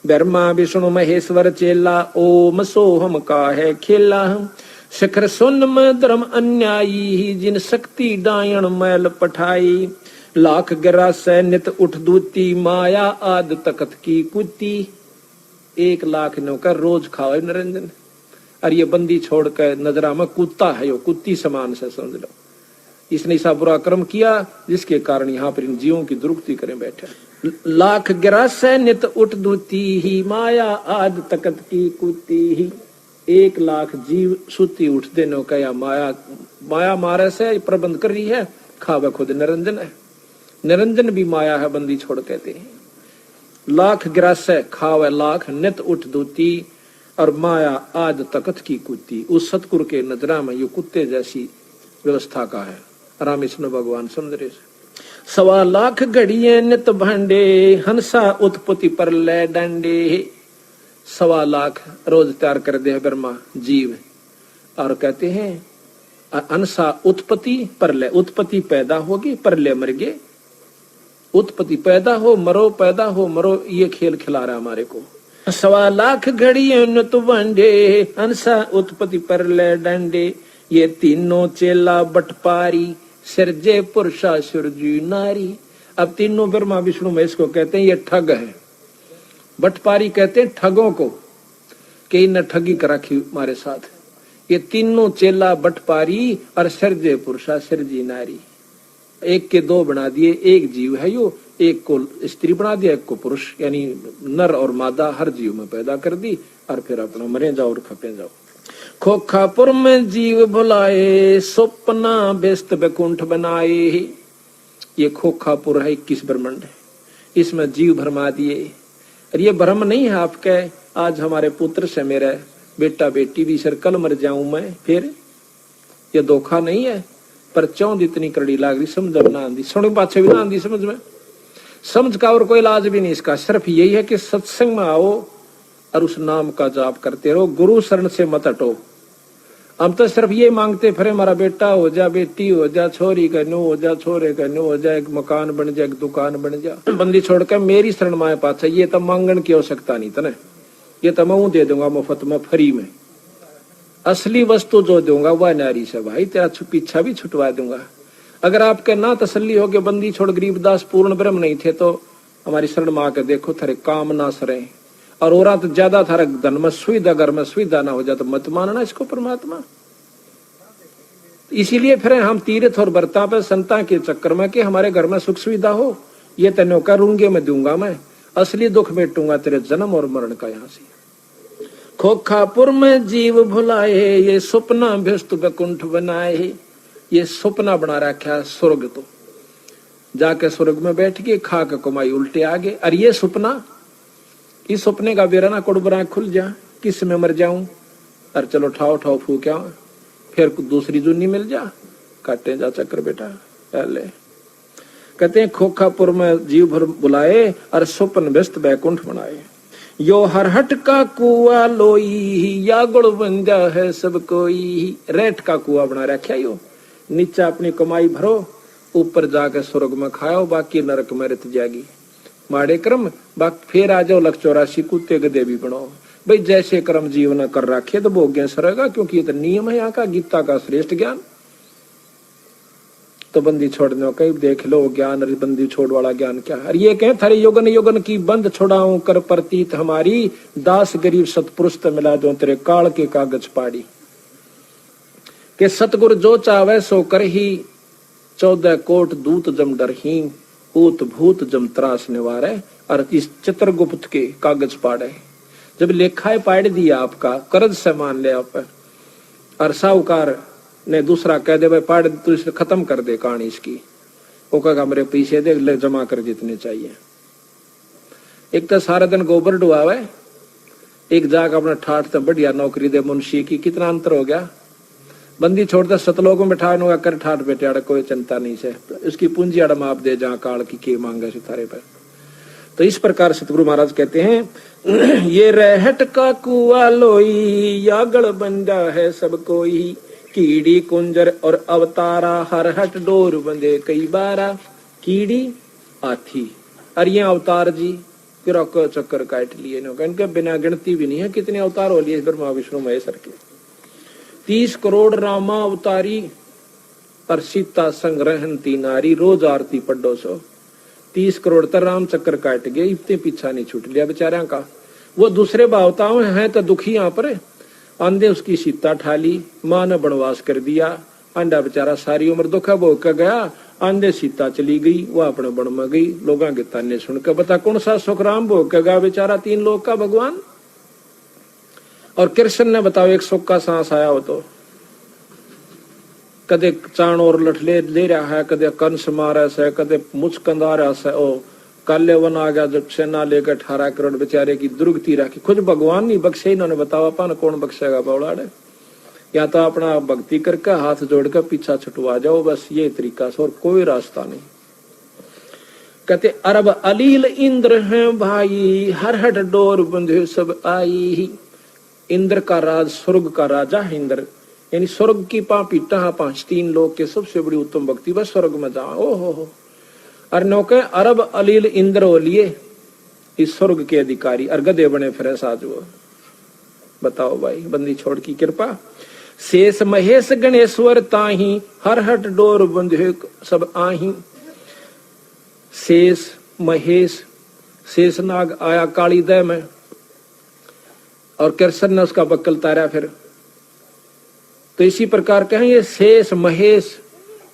ब्रह्मा विष्णु महेश्वर चेला, ओम सोहम का है खेला। शिखर सुन में धर्म अन्यायी, जिन शक्ति डायण मैल पठाई, लाख गिरा सैनित उठ दूती, माया आद तकत की कुती। 1 लाख नौकर रोज खावे निरंजन, और ये बंदी छोड़कर नजरा में कुत्ता है, यो कुत्ती समान से समझ लो। इसने ऐसा बुरा कर्म किया जिसके कारण यहाँ पर इन जीवों की दुरुक्ति करें बैठे। लाख गिरा सैनित उठ दूती ही, माया आद तकत की कुती ही। 1 लाख जीव सुती उठते नो क्या माया मारे से प्रबंध कर रही है, खावे खुद निरंजन है। निरंजन भी माया है, बंदी छोड़ कहते हैं। लाख गिरास खावे लाख नित उठ दूती, और माया आद तकत की कुत्ती। उस सतगुरु के नजरा में ये कुत्ते जैसी व्यवस्था का है। राम विष्णु भगवान समुद्र से 1.25 लाख घड़िए नित भांडे हंसा उत्पत्ति पर ले डंडे। 1.25 लाख रोज तैयार कर दे ब्रह्मा जीव। और कहते हैं हंसा उत्पत्ति परलय, उत्पत्ति पैदा होगी परलय मर गए। उत्पत्ति पैदा हो मरो ये खेल खिला रहा हमारे को। 1.25 लाख घड़िए नित भांडे हंसा उत्पत्ति पर ले डंडे। ये तीनों चेला बटपारी सिरजे पुरुषा सुरजी नारी। अब तीनों ब्रह्मा विष्णु महेश को कहते हैं ये ठग है। बटपारी कहते हैं ठगों को कि इन्हें ठगी कर रखी हमारे साथ। ये तीनों चेला बटपारी और सिरजे पुरुषा सिरजी नारी। एक के 2 बना दिए, एक जीव है यो, एक को स्त्री बना दिया, एक को पुरुष, यानी नर और मादा हर जीव में पैदा कर दी। और फिर अपना मरे जाओ और खपे जाओ। खोखापुर में जीव भुलाए सपना व्यस्त बैकुंठ बनाए। ये खोखापुर है 21 ब्रह्मांड है, इसमें जीव भरमा दिए। और ये भ्रम नहीं है आपके, आज हमारे पुत्र से मेरा बेटा बेटी भी सर कल मर जाऊं मैं, फिर ये धोखा नहीं है। पर चौंध इतनी कड़ी लाग रही समझ ना आंदी, सुन पाछे भी ना आंदी समझ में। समझ का और कोई इलाज भी नहीं इसका, सिर्फ यही है कि सत्संग में आओ और उस नाम का जाप करते रहो, गुरु शरण से मत हटो। हम तो सिर्फ ये मांगते फिर हमारा बेटा हो जा, बेटी हो जा, छोरी का नो हो जा, छोरे का नो हो जा, एक मकान बन जा, एक दुकान बन जा। बंदी छोड़कर मेरी शरण माए पाछे, ये तो मांगन की आवश्यकता नहीं था ना। ये तो मैं दे दूंगा मुफ्त में फ्री में। असली वस्तु जो दूंगा वह नारी से भाई, तेरा पीछा भी छुटवा दूंगा। अगर आपके ना तसल्ली हो के बंदी छोड़ गरीबदास पूर्ण ब्रह्म नहीं थे तो हमारी शरण माँ के देखो थारे काम ना सरे। और और तो ज्यादा थारा धन में सुविधा, घर में सुविधा ना हो जाए तो मत मानना इसको परमात्मा। इसीलिए फिर हम तीर्थ और व्रता पे संता के चक्कर में कि हमारे घर में सुख सुविधा हो, ये तेनों का रूंगे में दूंगा मैं, असली दुख बेटूंगा तेरे जन्म और मरण का। यहाँ से खोखापुर में जीव भुलाए ये सपना व्यस्त बैकुंठ बनाए। ये सपना बना रखा स्वर्ग, तो जाके स्वर्ग में बैठ के खा के कमाई उल्टे आगे। और ये सपना, इस सपने का बेरा ना कुड़बरा खुल जा, किस में मर जाऊं और चलो ठाव ठाव फूक्या फिर दूसरी जुनी मिल जा, काटे जा चक्कर बेटा पहले। कहते हैं खोखापुर में जीव भर बुलाए और स्वप्न व्यस्त बैकुंठ बनाए। यो हरहट का कुआ लोई या गुड़ बन जा है सब कोई। रेट का कुआ बना रखा यो, नीचे अपनी कमाई भरो, ऊपर जाके स्वर्ग में खाओ, बाकी नरक में रत जाएगी माड़े कर्म। बाकी फिर आ जाओ 184 कुत्ते गधे भी बनो भाई, जैसे कर्म जीवन कर रखे तो भोग्य सरेगा, क्योंकि ये तो नियम है यहाँ का, गीता का श्रेष्ठ ज्ञान। तो बंदी छोड़ने का देख लो ज्ञान, बंदी छोड़ वाला ज्ञान क्या है। ये कहें थारे योगन योगन की बंद छोड़ाऊं कर प्रतीत हमारी, दास गरीब सतपुरुष तो मिला दो तेरे काल के कागज पाड़ी। के सतगुरु जो चावे सो कर ही, 14 कोट दूत जम डर ही, ऊत भूत जम त्रास निवारे। और इस चित्रगुप्त के कागज पाड़े, जब लेखाए पाड़ दिया आपका, कर्ज से मान ले आप, और साहूकार ने दूसरा कह दे भाई पाड़ तू इसे खत्म कर दे कहानी इसकी, वो कहा मेरे पैसे दे ले जमा कर जितने चाहिए। एक तो सारा दिन गोबर डुआवे, एक जाग अपना ठाठ तो बढ़िया नौकरी दे मुंशी की, कितना अंतर हो गया। बंदी छोड़ता सतलोक में बैठा कर ठाठ बेटे अड़ कोई चिंता नहीं से, उसकी पूंजी अड़ माप दे जहाँ काल की के मांगे सितारे पर। तो इस प्रकार सतगुरु महाराज कहते हैं ये रहट का कुआ लोई या गढ़ बंदा है सब कोई, कीड़ी कुंजर और अवतारा हर हट डोर बंदे कई बारा। कीड़ी हाथी और ये अवतार जी फिर चक्कर काट लिए इनके बिना गिनती भी नहीं है कितने अवतार हो लिए ब्रह्मा विष्णु महेश्वर के। 30 करोड़ रामा अवतारी और सीता संग्रहणती नारी, रोज आरती पढ़ो सो। 30 करोड़ तर राम चक्कर काट गए, इतने पीछा नहीं छूट लिया बेचारियों का। वो दूसरे भावताओं हैं तो दुखी यहाँ पर, आंधे उसकी सीता ठाली, माँ ने वनवास कर दिया, अंडा बेचारा सारी उम्र दुखा भोग कर गया। आंधे सीता चली गई, वो अपने वन में गई, लोगों के ताने सुनकर बता कौन सा सुख राम भोग कर गया बेचारा, 3 लोग का भगवान। और कृष्ण ने बताओ एक सुख का सांस आया हो तो कदे चाण और लठले ले रहा है, कदे कंस मारा से, कदे मुचकंदा रहा से, ओ काले वन आ गया जब सेना लेकर 18 करोड़ बेचारे की दुर्गति रखी। खुद भगवान नहीं बख्शे, इन्होंने बताओ अपन कौन बख्शेगा बौलाड़े। या तो अपना भक्ति करके हाथ जोड़कर पीछा छुटवा जाओ, बस ये तरीका से, और कोई रास्ता नहीं। कहते अरब अलील इंद्र हैं भाई, हर हट डोर बंधे सब आई। इंद्र का राज, स्वर्ग का राजा है इंद्र, यानी स्वर्ग की पीटा 5-3 लोग के सबसे बड़ी उत्तम भक्ति, बस स्वर्ग में जाओ। ओ हो अर नौके अरब अलील इंद्र हो लिए इस स्वर्ग के अधिकारी, और गधे बने फिर साज वो। बताओ भाई, बंदी छोड़ की कृपा। शेष महेश गणेश्वर ताही, हर हट डोर बंधे सब आही। शेष महेश, शेषनाग आया काली दह में, और कृष्ण ने उसका बक्कल तारा फिर। तो इसी प्रकार कहेंगे शेष महेश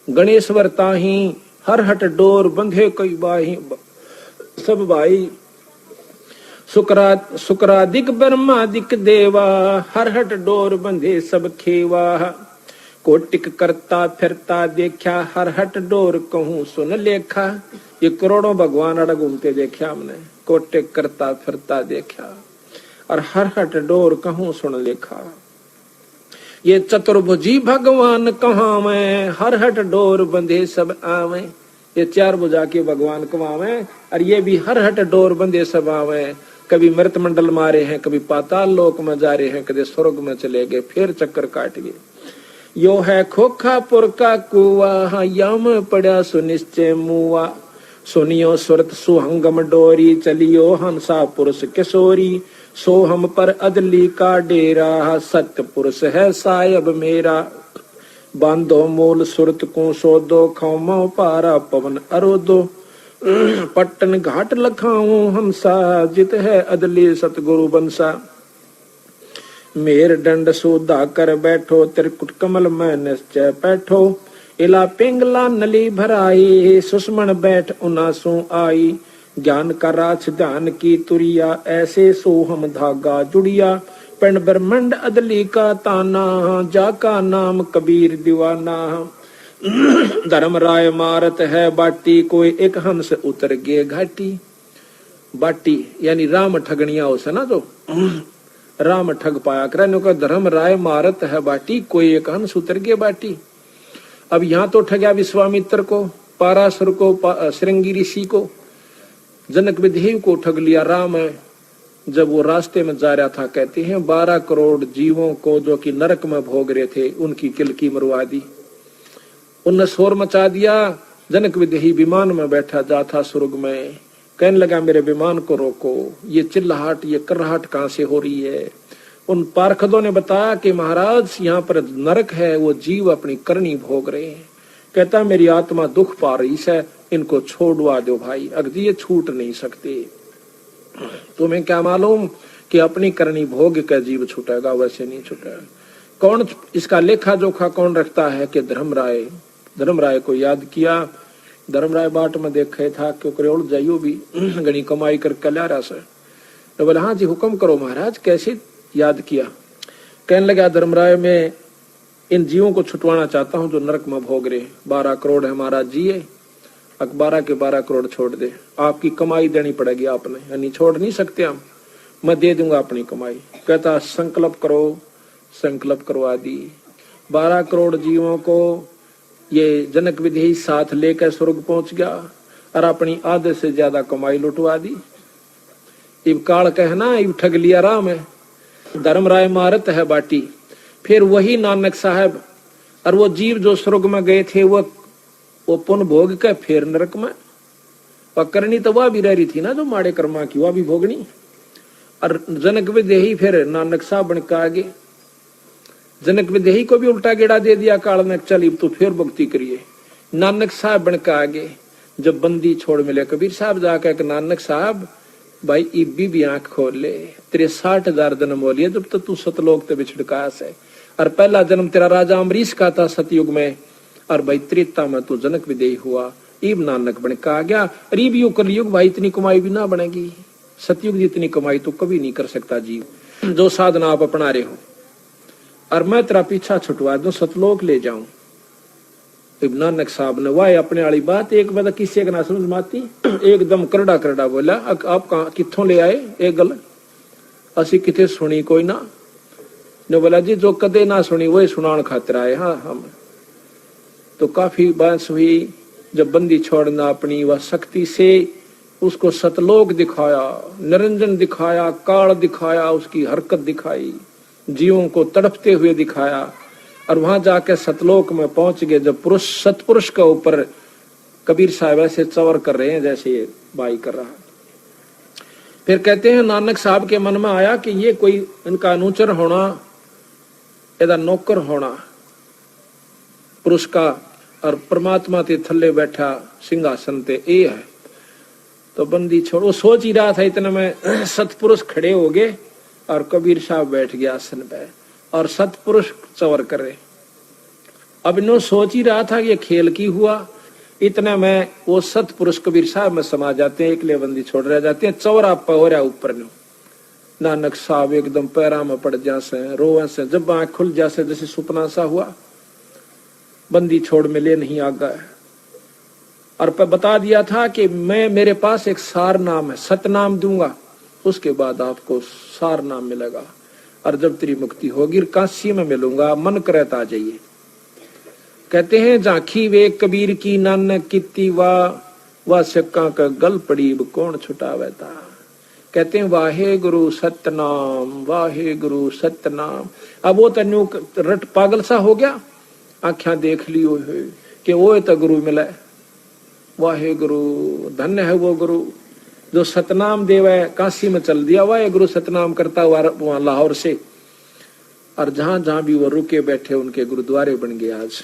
गणेश्वर ताही, हर हट डोर बंधे कई बाही सब भाई। शुक्रादिक ब्रह्मादिक देवा, हर हट डोर बंधे सब खेवा। कोटिक करता फिरता देखा, हर हट डोर कहूं सुन लेखा। ये करोड़ों भगवान अड़ घूमते देखा हमने, कोटिक करता फिरता देखा, और हर हट डोर कहूं सुन लेखा। ये चतुर्भुजी भगवान कहाँ में, हर हट डोर बंधे सब आवे। ये 4 भुजा के भगवान कमावे, और ये भी हर हट डोर बंधे सब आवे। कभी मृत मंडल मारे हैं, कभी पाताल लोक में जा रहे हैं, कभी स्वर्ग में चले गए, फिर चक्कर काट गए। यो है खोखापुर का कुआ, यम पड़ा सुनिश्चय मुआ। सुनियो सुरत सुहंगम डोरी, चलियो हंसा पुरुष किशोरी। सो हम पर अदली का डेरा, सत्य पुरुष है सायब मेरा। बांधो मूल सुरत को सोदो, खौमो पारा पवन अरोदो। पट्टन घाट लखाऊं हमसा, जित है अदली सतगुरु बंसा। मेर दंड सुधा कर बैठो, त्रिकुट कमल में निश्चय बैठो। इला पिंगला नली भराई, सुषमण बैठ उनासू आई। ज्ञान का राछ ध्यान की तुरिया, ऐसे सो हम धागा जुड़िया। पिंड ब्रह्मंड अदली का ताना, जाका नाम कबीर दीवाना। धर्म राय मारत है बाटी, कोई एक हंस उतर गए घाटी। बाटी यानी राम ठगनिया उसे ना, जो राम ठग पाया करे का धर्म राय मारत है बाटी, कोई एक हंस उतर गए बाटी। अब यहाँ तो ठगया विश्वामित्र को, पाराशर को, श्रृंगी ऋषि को, जनक विदेह को ठग लिया राम है। जब वो रास्ते में जा रहा था, कहते हैं 12 करोड़ जीवों को जो कि नरक में भोग रहे थे, उनकी किलकी मरवा दी। उनने शोर मचा दिया। जनक विदेही विमान में बैठा जा था स्वर्ग में, कहने लगा मेरे विमान को रोको, ये चिल्लाहट ये कर्राहट कहां से हो रही है। उन पार्षदों ने बताया कि महाराज यहाँ पर नरक है, वो जीव अपनी करनी भोग रहे हैं। कहता मेरी आत्मा दुख पा रही है, इनको छोड़वा दो भाई, अगर ये छूट नहीं सकते। तुम्हें क्या मालूम कि अपनी करनी भोग का जीव छूटेगा, वैसे नहीं छूटेगा। कौन इसका लेखा जोखा कौन रखता है कि धर्मराय को याद किया। धर्मराय बाट में देखे था कि करोड़ जाइयो भी गणी कमाई कर ला रहा से। तो बोले हाँ जी हुक्म करो महाराज, कैसे याद किया। कहने लगा धर्मराय मैं इन जीवों को छुटवाना चाहता हूँ जो नरक में भोग रहे। 12 करोड़ है महाराज जी, 12 के 12 करोड़ छोड़ दे, आपकी कमाई देनी पड़ेगी आपने, यानी छोड़ नहीं सकते हम, मैं दे दूंगा अपनी कमाई। कहता संकल्प करो, संकल्प करवा दी। 12 करोड़ जीवों को ये जनक विदेही साथ लेकर स्वर्ग पहुंच गया और अपनी आधे से ज्यादा कमाई लुटवा दी। इब काल कहना इब ठग लिया राम है। धर्मराय मारत है बाटी। फिर वही नानक साहब और वो जीव जो स्वर्ग में गए थे वो पुन भोग के फिर नरक में, और करनी तो वह भी रह रही थी ना जो माड़े कर्मा की, वह भी भोगनी। और जनक विदेही फिर नानक साहब बन के आगे। जनक विदेही को भी उल्टा गेड़ा दे दिया काल ने, चल तो फिर भक्ति करिए। नानक साहब बन के आगे। जब बंदी छोड़ मिले कबीर साहब जाकर नानक साहब भाई इब्बी भी आंख खोल ले, तेरे 60,000 जन्म हो लिए जब तक तू सतलोक ते बिछड़का से। और पहला जन्म तेरा राजा अमरीश का था सतयुग में, और भाई त्रेता में तू जनक विदेही हुआ, इब नानक बन के आ गया। और इब युग कलयुग भाई इतनी कमाई भी ना बनेगी, सतयुग जितनी कमाई तो कभी नहीं कर सकता जीव। जो साधना आप अपना रहे हो और मैं तेरा पीछा छुटवा दूं, सतलोक ले जाऊं। इब नानक साहब ने वाह अपने वाली बात एक बार किसी एक ना समझ माती, एकदम करड़ा करड़ा बोला आप किथों ले आए ये गल, असी किथे सुनी कोई ना। ने बोला जी जो कदे ना सुनी वही सुनान खातिर आए। हाँ हम तो काफी बहस हुई। जब बंदी छोड़ना अपनी वह शक्ति से उसको सतलोक दिखाया, निरंजन दिखाया, काल दिखाया, उसकी हरकत दिखाई, जीवों को तड़पते हुए दिखाया, और वहां जाके सतलोक में पहुंच गए। जब पुरुष सतपुरुष के ऊपर कबीर साहब ऐसे चवर कर रहे हैं जैसे ये बाई कर रहा। फिर कहते हैं नानक साहब के मन में आया कि ये कोई इनका अनुचर होना, एदा नौकर होना पुरुष का, और परमात्मा के थल्ले बैठा सिंहासन ते ये है। तो बंदी छोड़ो सोच ही रहा था, इतने में सतपुरुष खड़े हो गए और कबीर साहब बैठ गया आसन पे और सतपुरुष चवर कर रहे। अब इन्हों सोच ही रहा था कि ये खेल की हुआ। इतने में वो सतपुरुष कबीर साहब में समा जाते हैं, एकले बंदी छोड़ रह जाते हैं। चवर आप हो रहा ऊपर नो। नानक साहब एकदम पैरा में पड़ जासे, रोवे से, जब आंख खुल जासे जैसे सुपना सा हुआ। बंदी छोड़ मिले नहीं आ गए और बता दिया था कि मैं मेरे पास एक सार नाम है, सतनाम दूंगा, उसके बाद आपको सार नाम मिलेगा, और जब तेरी मुक्ति होगी काशी में मिलूंगा, मन करता आ जाइए। कहते हैं झांकी वे कबीर की नानक किती वाह सिक्का का गल पड़ी कौन छुटावे था। कहते हैं वाहे गुरु सतनाम, वाहे गुरु सतनाम। अब वो तन्यू रट पागल सा हो गया, आख्या देख ली हो कि वो तो गुरु मिला। वाहे गुरु, धन्य है वो गुरु जो सतनाम देव है। काशी में चल दिया वाहे गुरु सतनाम करता हुआ वहां लाहौर से, और जहां जहां भी वो रुके बैठे उनके गुरुद्वारे बन गए आज।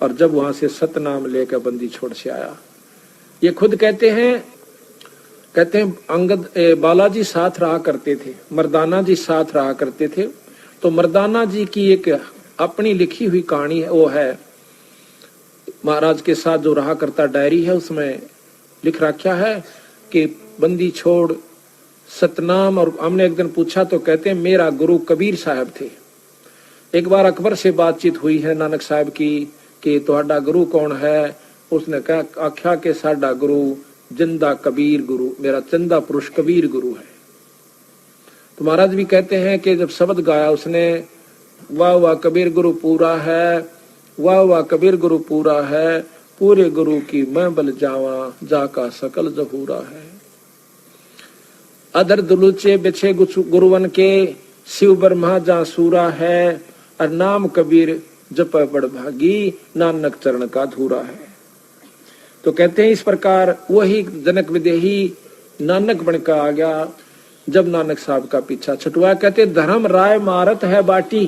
और जब वहां से सतनाम लेकर बंदी छोड़ से आया, ये खुद कहते हैं अंगद बालाजी साथ रहा करते थे, मर्दाना जी साथ रहा करते थे। तो मर्दाना जी की एक अपनी लिखी हुई कहानी है, वो है महाराज के साथ जो रहा करता डायरी है, उसमें लिख रखा है कि बंदी छोड़ सतनाम। और हमने एक दिन पूछा तो कहते हैं मेरा गुरु कबीर साहब थे। एक बार अकबर से बातचीत हुई है नानक साहब की कि तुम्हारा गुरु कौन है। उसने कहा आख्या के साडा गुरु जिंदा कबीर गुरु, मेरा चंदा पुरुष कबीर गुरु है। तो महाराज भी कहते हैं कि जब शब्द गाया उसने, वाह वाह कबीर गुरु पूरा है, वाह वाह कबीर गुरु पूरा है, पूरे गुरु की मैं बल जावा, जाका सकल जहूरा है। अधर दुलूचे बिछे गुरुवन के, शिव ब्रह्मा जा सूरा है, और नाम कबीर जप बड़ भागी, नानक चरण का धूरा है। तो कहते हैं इस प्रकार वही जनक विदेही नानक बनकर आ गया जब नानक साहब का पीछा छुटवा। कहते धर्म राय मारत है बाटी,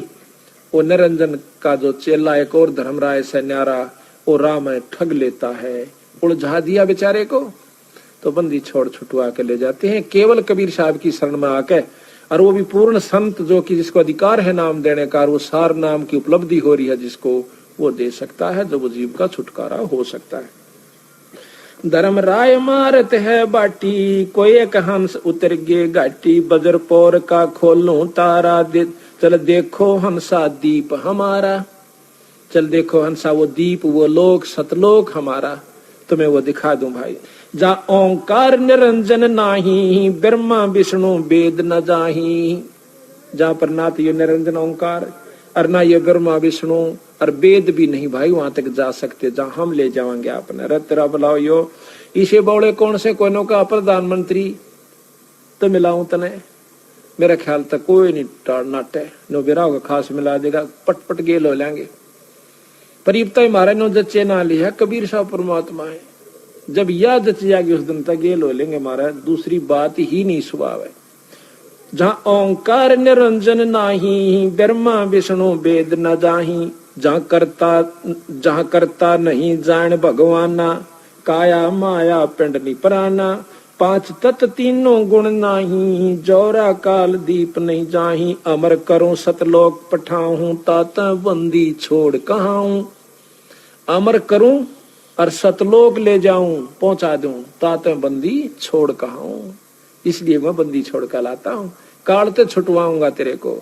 वो निरंजन का जो चेला एक और धर्म राय से न्यारा, वो राम ठग लेता है, उलझा दिया बेचारे को। तो बंदी छोड़ छुटवा के ले जाते हैं केवल कबीर साहब की शरण में आके, और वो भी पूर्ण संत जो कि जिसको अधिकार है नाम देने का, वो सार नाम की उपलब्धि हो रही है जिसको, वो दे सकता है, जो वो जीव का छुटकारा हो सकता है। धर्म राय मारत है बाटी, कोई एक हंस उतर गे घाटी, बजर पौर का खोलूं तारा, चल देखो हंसा दीप हमारा। चल देखो हंसा वो दीप, वो लोक सतलोक हमारा, तुम्हें वो दिखा दूं भाई। जा ओंकार निरंजन नाही, ब्रह्मा विष्णु वेद न जाही। जहां पर ना तो ये निरंजन ओंकार और ना ये ब्रह्मा विष्णु और वेद भी नहीं भाई वहां तक जा सकते जहां हम ले जाएंगे आपने। रतरा बुलाओ यो इसे बौड़े कौन से कोई का प्रधानमंत्री तो मिलाऊं तने, मेरा ख्याल तक कोई नहीं नाटे नो बेरा होगा खास मिला देगा, पटपट गेल हो लेंगे। परीबता महाराज नो जच्चे ना लिया कबीर साहब परमात्मा है, जब यह जच जाएगी उस दिन तक गेल हो लेंगे महाराज, दूसरी बात ही नहीं स्वभाव है। जहाँ ओंकार निरंजन नाही, ब्रह्मा विष्णु वेद न जाही। जहाँ करता नहीं जान भगवाना, काया माया पिंड निपराना। पांच तत्व तीनों गुण नाही, जौरा काल दीप नहीं जाही। अमर करूं सतलोक पठाऊं, तात बंदी छोड़ कहाऊं। अमर करूं और सतलोक ले जाऊं, पहुंचा दूं, तात बंदी छोड़ कहाऊं। इसलिए मैं बंदी छोड़ कर लाता हूं, काल ते छुटवाऊंगा तेरे को।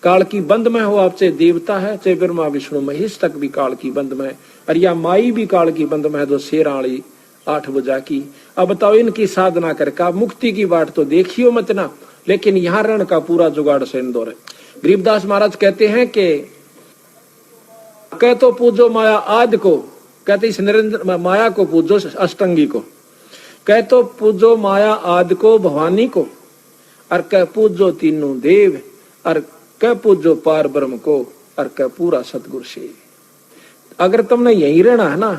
काल की बंद में हो आप, चाहे देवता है चाहे ब्रह्मा विष्णु महेश तक भी काल की बंद में, और या माई भी काल की बंद में, जो शेराणी 8 बजा की। अब बताओ इनकी साधना करके आप मुक्ति की बात तो देखियो मत ना, लेकिन यहाँ रण का पूरा जुगाड़ से इंदौर है। गरीबदास महाराज कहते हैं कि कह तो पूजो माया आदि को, कहते इस निरंजन माया को पूजो अष्टंगी को, कह तो पूजो माया आदि को भवानी को, और कह पूजो तीनों देव, और कह पूजो पार ब्रह्म को, और कह पूरा सतगुरु से। अगर तुमने यही रहना है ना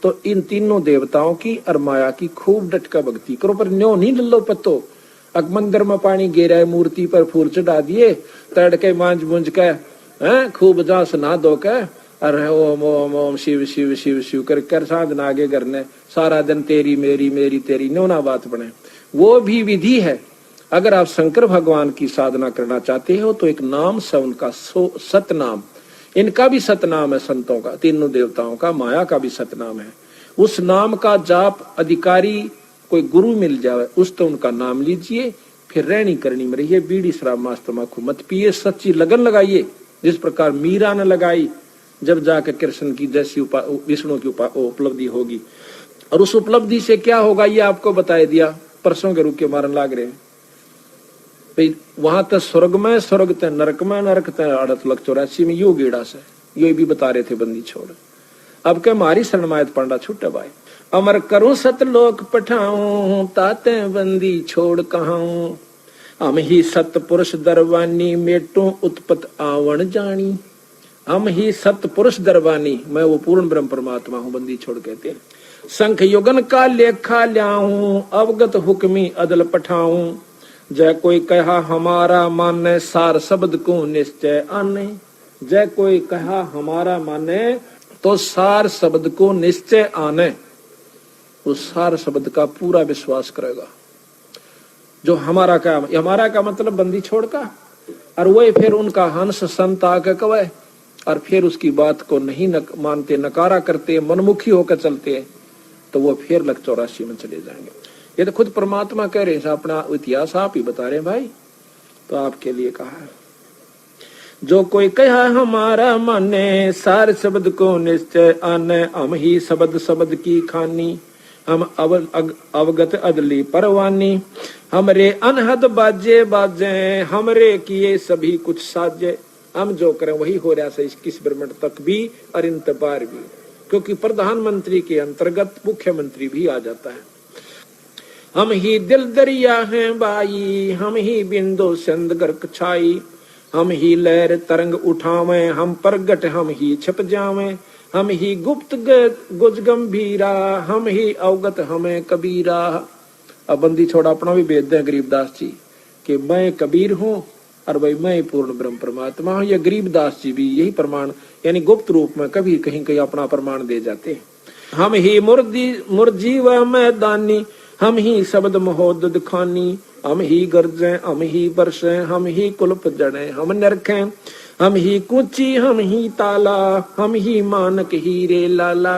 तो इन तीनों देवताओं की और माया की खूब डटका भक्ति करो, पर न्यो नहीं लल्लो पत्तो। अग मंदिर में पानी गिरा, मूर्ति पर फूल चढ़ा दिए, तड़के मांझ मुंझ के खूब जा सुना दो के, अरे ओम ओम ओम शिव शिव शिव शिव कर साधना आगे करने, सारा दिन तेरी मेरी मेरी तेरी, न्यो ना बात बने। वो भी विधि है। अगर आप शंकर भगवान की साधना करना चाहते हो तो एक नाम से उनका सतनाम, इनका भी सतनाम है, संतों का, तीनों देवताओं का, माया का भी सतनाम है। उस नाम का जाप अधिकारी कोई गुरु मिल जाए उस तो उनका नाम लीजिए, फिर रहनी करनी में रहिए, बीड़ी शराब मांस तंबाकू मत पिए, सच्ची लगन लगाइए जिस प्रकार मीरा ने लगाई, जब जाकर कृष्ण की जैसी विष्णु की उपलब्धि होगी। और उस उपलब्धि से क्या होगा ये आपको बताया दिया, परसों के रूप के मारन लाग रहे हैं भाई। वहां तक स्वर्ग में, स्वर्ग तक नरक में, नरक तक 8,84,000 में, यो गेड़ा से यो भी बता रहे थे बंदी छोड़। अब क्या मारी शरणमायत पांडा छुट्टा भाई, अमर करूं सतलोक पठाऊं, ताते बंदी छोड़ कहाऊं, हम ही सतपुरुष दरवानी, मेटों उत्पत आवण जानी। हम ही सतपुरुष दरवानी, मैं वो पूर्ण ब्रह्म परमात्मा हूं, बंदी छोड़ कहते हैं। संख युगन का लेखा ल्याऊं, अवगत हुक्मी अदल पठाऊं, जय कोई कहा हमारा माने, सार शब्द को निश्चय आने। जय कोई कहा हमारा माने तो सार शब्द को निश्चय आने, उस सार शब्द का पूरा विश्वास करेगा। जो हमारा का मतलब बंदी छोड़ का, और वही फिर उनका हंस संत आके कवे, और फिर उसकी बात को नहीं मानते, नकारा करते, मनमुखी होकर चलते, तो वो फिर 84 में चले जाएंगे। ये तो खुद परमात्मा कह रहे हैं, अपना इतिहास आप ही बता रहे हैं भाई, तो आपके लिए कहा है। जो कोई कहा हमारा माने, सार शब्द को निश्चय आने, हम ही शब्द की खानी, हम अवगत अदली परवानी, हमरे अनहद बाजे बाजे, हमरे किए सभी कुछ साजे। हम जो करें वही हो रहा है, किस ब्रह्मांड तक भी और इन तबार भी, क्योंकि प्रधानमंत्री के अंतर्गत मुख्यमंत्री भी आ जाता है। हम ही दिल दरिया हैं बाई, हम ही बिंदु सिंध गर्क छाई, हम ही लहर तरंग उठावे, हम प्रगट हम ही छप जावे, हम ही गुप्त गुज गंभीरा, हम ही अवगत हमें कबीरा। अब बंदी छोड़ा अपना भी वेद है गरीबदास जी कि मैं कबीर हूँ और भाई मैं पूर्ण ब्रह्म परमात्मा हूँ। ये गरीबदास जी भी यही प्रमाण यानी गुप्त रूप में कभी कहीं कहीं अपना प्रमाण दे जाते हैं। हम ही मुर्जी व मैदानी, हम ही शब्द महोदद खानी, हम ही गर्जे हम ही बरसे, हम ही कुल्प जड़े हम नरखे, हम ही कुची हम ही ताला, हम ही मानक हीरे लाला,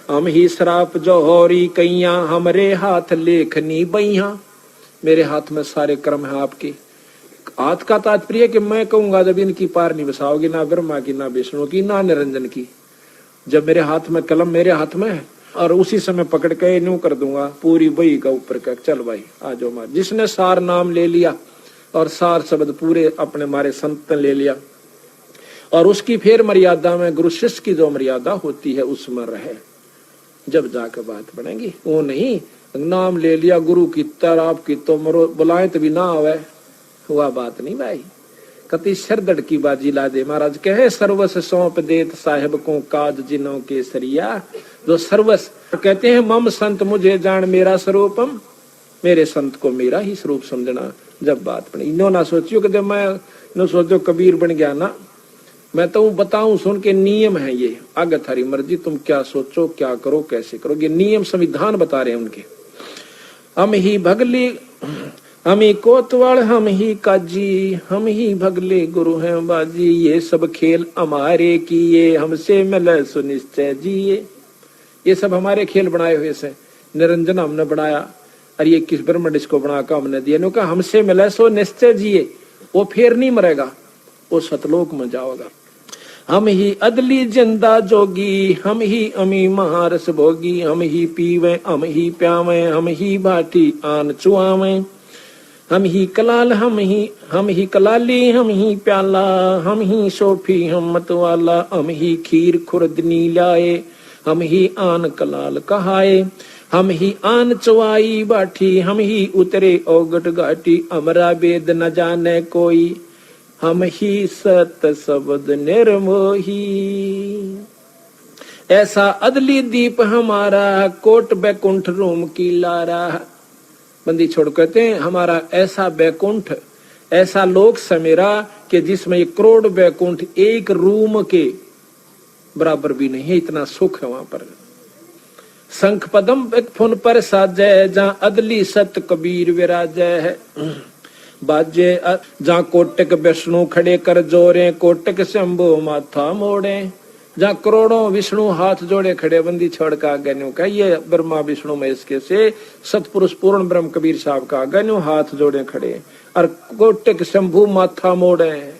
हम ही शराप जौहरी कैया, हमरे हाथ लेखनी बैया। मेरे हाथ में सारे कर्म है आपके। हाथ का तात्पर्य कि मैं कहूंगा जब इनकी पार नहीं बसाओगी, ना ब्रह्मा की, ना विष्णु की, ना निरंजन की, जब मेरे हाथ में कलम मेरे हाथ में है और उसी समय पकड़ के यूं कर दूंगा पूरी बही का ऊपर का, चल भाई आ जाओ मार। जिसने सार नाम ले लिया और सार शब्द पूरे अपने मारे संत ने ले लिया और उसकी फिर मर्यादा में गुरु शिष्य की जो मर्यादा होती है उसमें रहे, जब जाकर बात बनेगी। वो नहीं नाम ले लिया गुरु की तरह आपकी तो मरो बुलाए तो भी ना आवे, हुआ बात नहीं भाई। कति सरदड़ की बाजी ला दे। महाराज कहे सर्वस सौंप देत साहेब को काज जिनों के सरिया। जो सर्वस कहते हैं मम संत मुझे जान मेरा स्वरूपम, मेरे संत को मेरा ही स्वरूप समझना। जब बात बनी इन्हों ना सोचियो कि जब मैं न सोचो कबीर बन गया ना, मैं तो बताऊं सुन के नियम है ये, आगे थारी मर्जी तुम क्या सोचो क्या करो कैसे करो, ये नियम संविधान बता रहे हैं उनके। हम ही भगली हम ही कोतवाल हम ही काजी, हम ही भगले गुरु हैं बाजी, ये सब खेल हमारे किए हमसे मिले सुनिश्चय जिए। ये सब हमारे खेल बनाए हुए से, निरंजन हमने बनाया और ये किस ब्रह्मंड इसको बना कर हमने दिया। कहा हमसे मिले सो निश्चय जिए, वो फिर नहीं मरेगा, वो सतलोक में जाओगा। हम ही अदली जिंदा जोगी, हम ही अमी महारस भोगी, हम ही पीवे हम ही प्यावे, हम ही बाटी आन चुआवे, हम ही कलाल हम ही कलाली, हम ही प्याला, हम ही सोफी हम मतवाला, हम ही खीर खुर्दनी लाए, हम ही आन कलाल कहाए, हम ही आन चवाई बाठी, हम ही उतरे औगट घाटी, अमरा वेद न जाने कोई, हम ही सत शब्द निर्मोही। ऐसा अदली दीप हमारा, कोट बैकुंठ रूम की लारा। बंदी छोड़ कहते हैं हमारा ऐसा बैकुंठ, ऐसा लोक समेरा कि जिसमें 1 करोड़ बैकुंठ एक रूम के बराबर भी नहीं है, इतना सुख है वहां पर। शंख पदम फुन पर साजय, जहां अदली सत कबीर विराजय है। बाजे जहां कोटक विष्णु खड़े कर जोरे, कोटक शंभु माथा मोड़े, जहां करोड़ों विष्णु हाथ जोड़े खड़े। बंदी छोड़ का आज्ञा का ये ब्रह्मा विष्णु महेश के से सतपुरुष पूर्ण ब्रह्म कबीर साहब का आज्ञा हाथ जोड़े खड़े, और कोटक शंभु माथा मोड़े।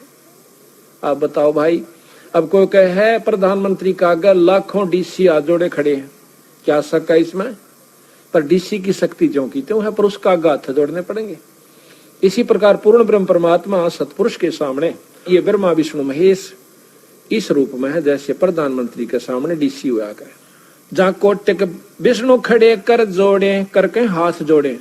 आप बताओ भाई, अब कोई कहे प्रधानमंत्री का आज्ञा, लाखों डीसी हाथ जोड़े खड़े हैं, क्या शक है इसमें? पर डीसी की शक्ति जो की त्यों है, पर उसका हाथ जोड़ने पड़ेंगे। इसी प्रकार पूर्ण ब्रह्म परमात्मा सतपुरुष के सामने ये ब्रह्मा विष्णु महेश इस रूप में है जैसे प्रधानमंत्री के सामने डीसी हुआ करे। जहां कोटक विष्णु खड़े कर जोड़े, करके हाथ जोड़े,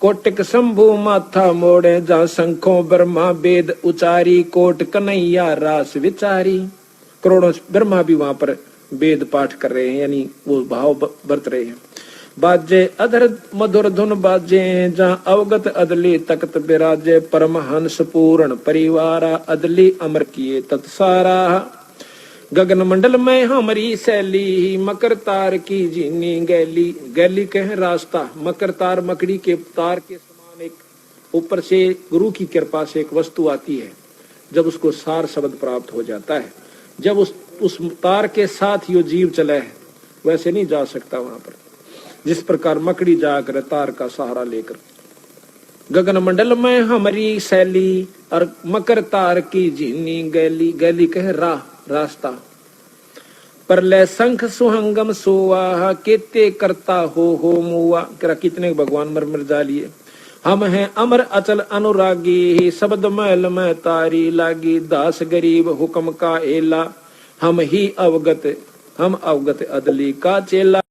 कोटक शंभु माथा मोड़े, जहां शंखों ब्रह्मा वेद उचारी, कोट कन्हैया रास विचारी। करोड़ों ब्रह्मा भी वहां पर वेद पाठ कर रहे हैं, यानी वो भाव बरत रहे हैं। बाजे अधर मधुर धुन बाजे, जहां अवगत अदली तख्त विराजे, परमहंस पूर्ण परिवारा, अदली अमर किए तत्सारा। गगन मंडल में हमारी शैली, मकर तार की जीनी गैली। गैली कहे रास्ता, मकर तार मकड़ी के तार के समान एक ऊपर से गुरु की कृपा से एक वस्तु आती है, जब उसको सार शब्द प्राप्त हो जाता है, जब उस तार के साथ यो जीव चले है, वैसे नहीं जा सकता वहां पर। जिस प्रकार मकड़ी जाकर तार का सहारा लेकर। गगन मंडल में हमारी शैली, और मकर तार की जीनी गैली। गैली कहे राह, रास्ता। परले शंख सुहंगम सोवा, केते करता हो मुआ। कितने भगवान मर जालिए। हम हैं अमर अचल अनुरागी, शब्द मैल में तारी लागी, दास गरीब हुक्म का एला, हम अवगत अदली का चेला।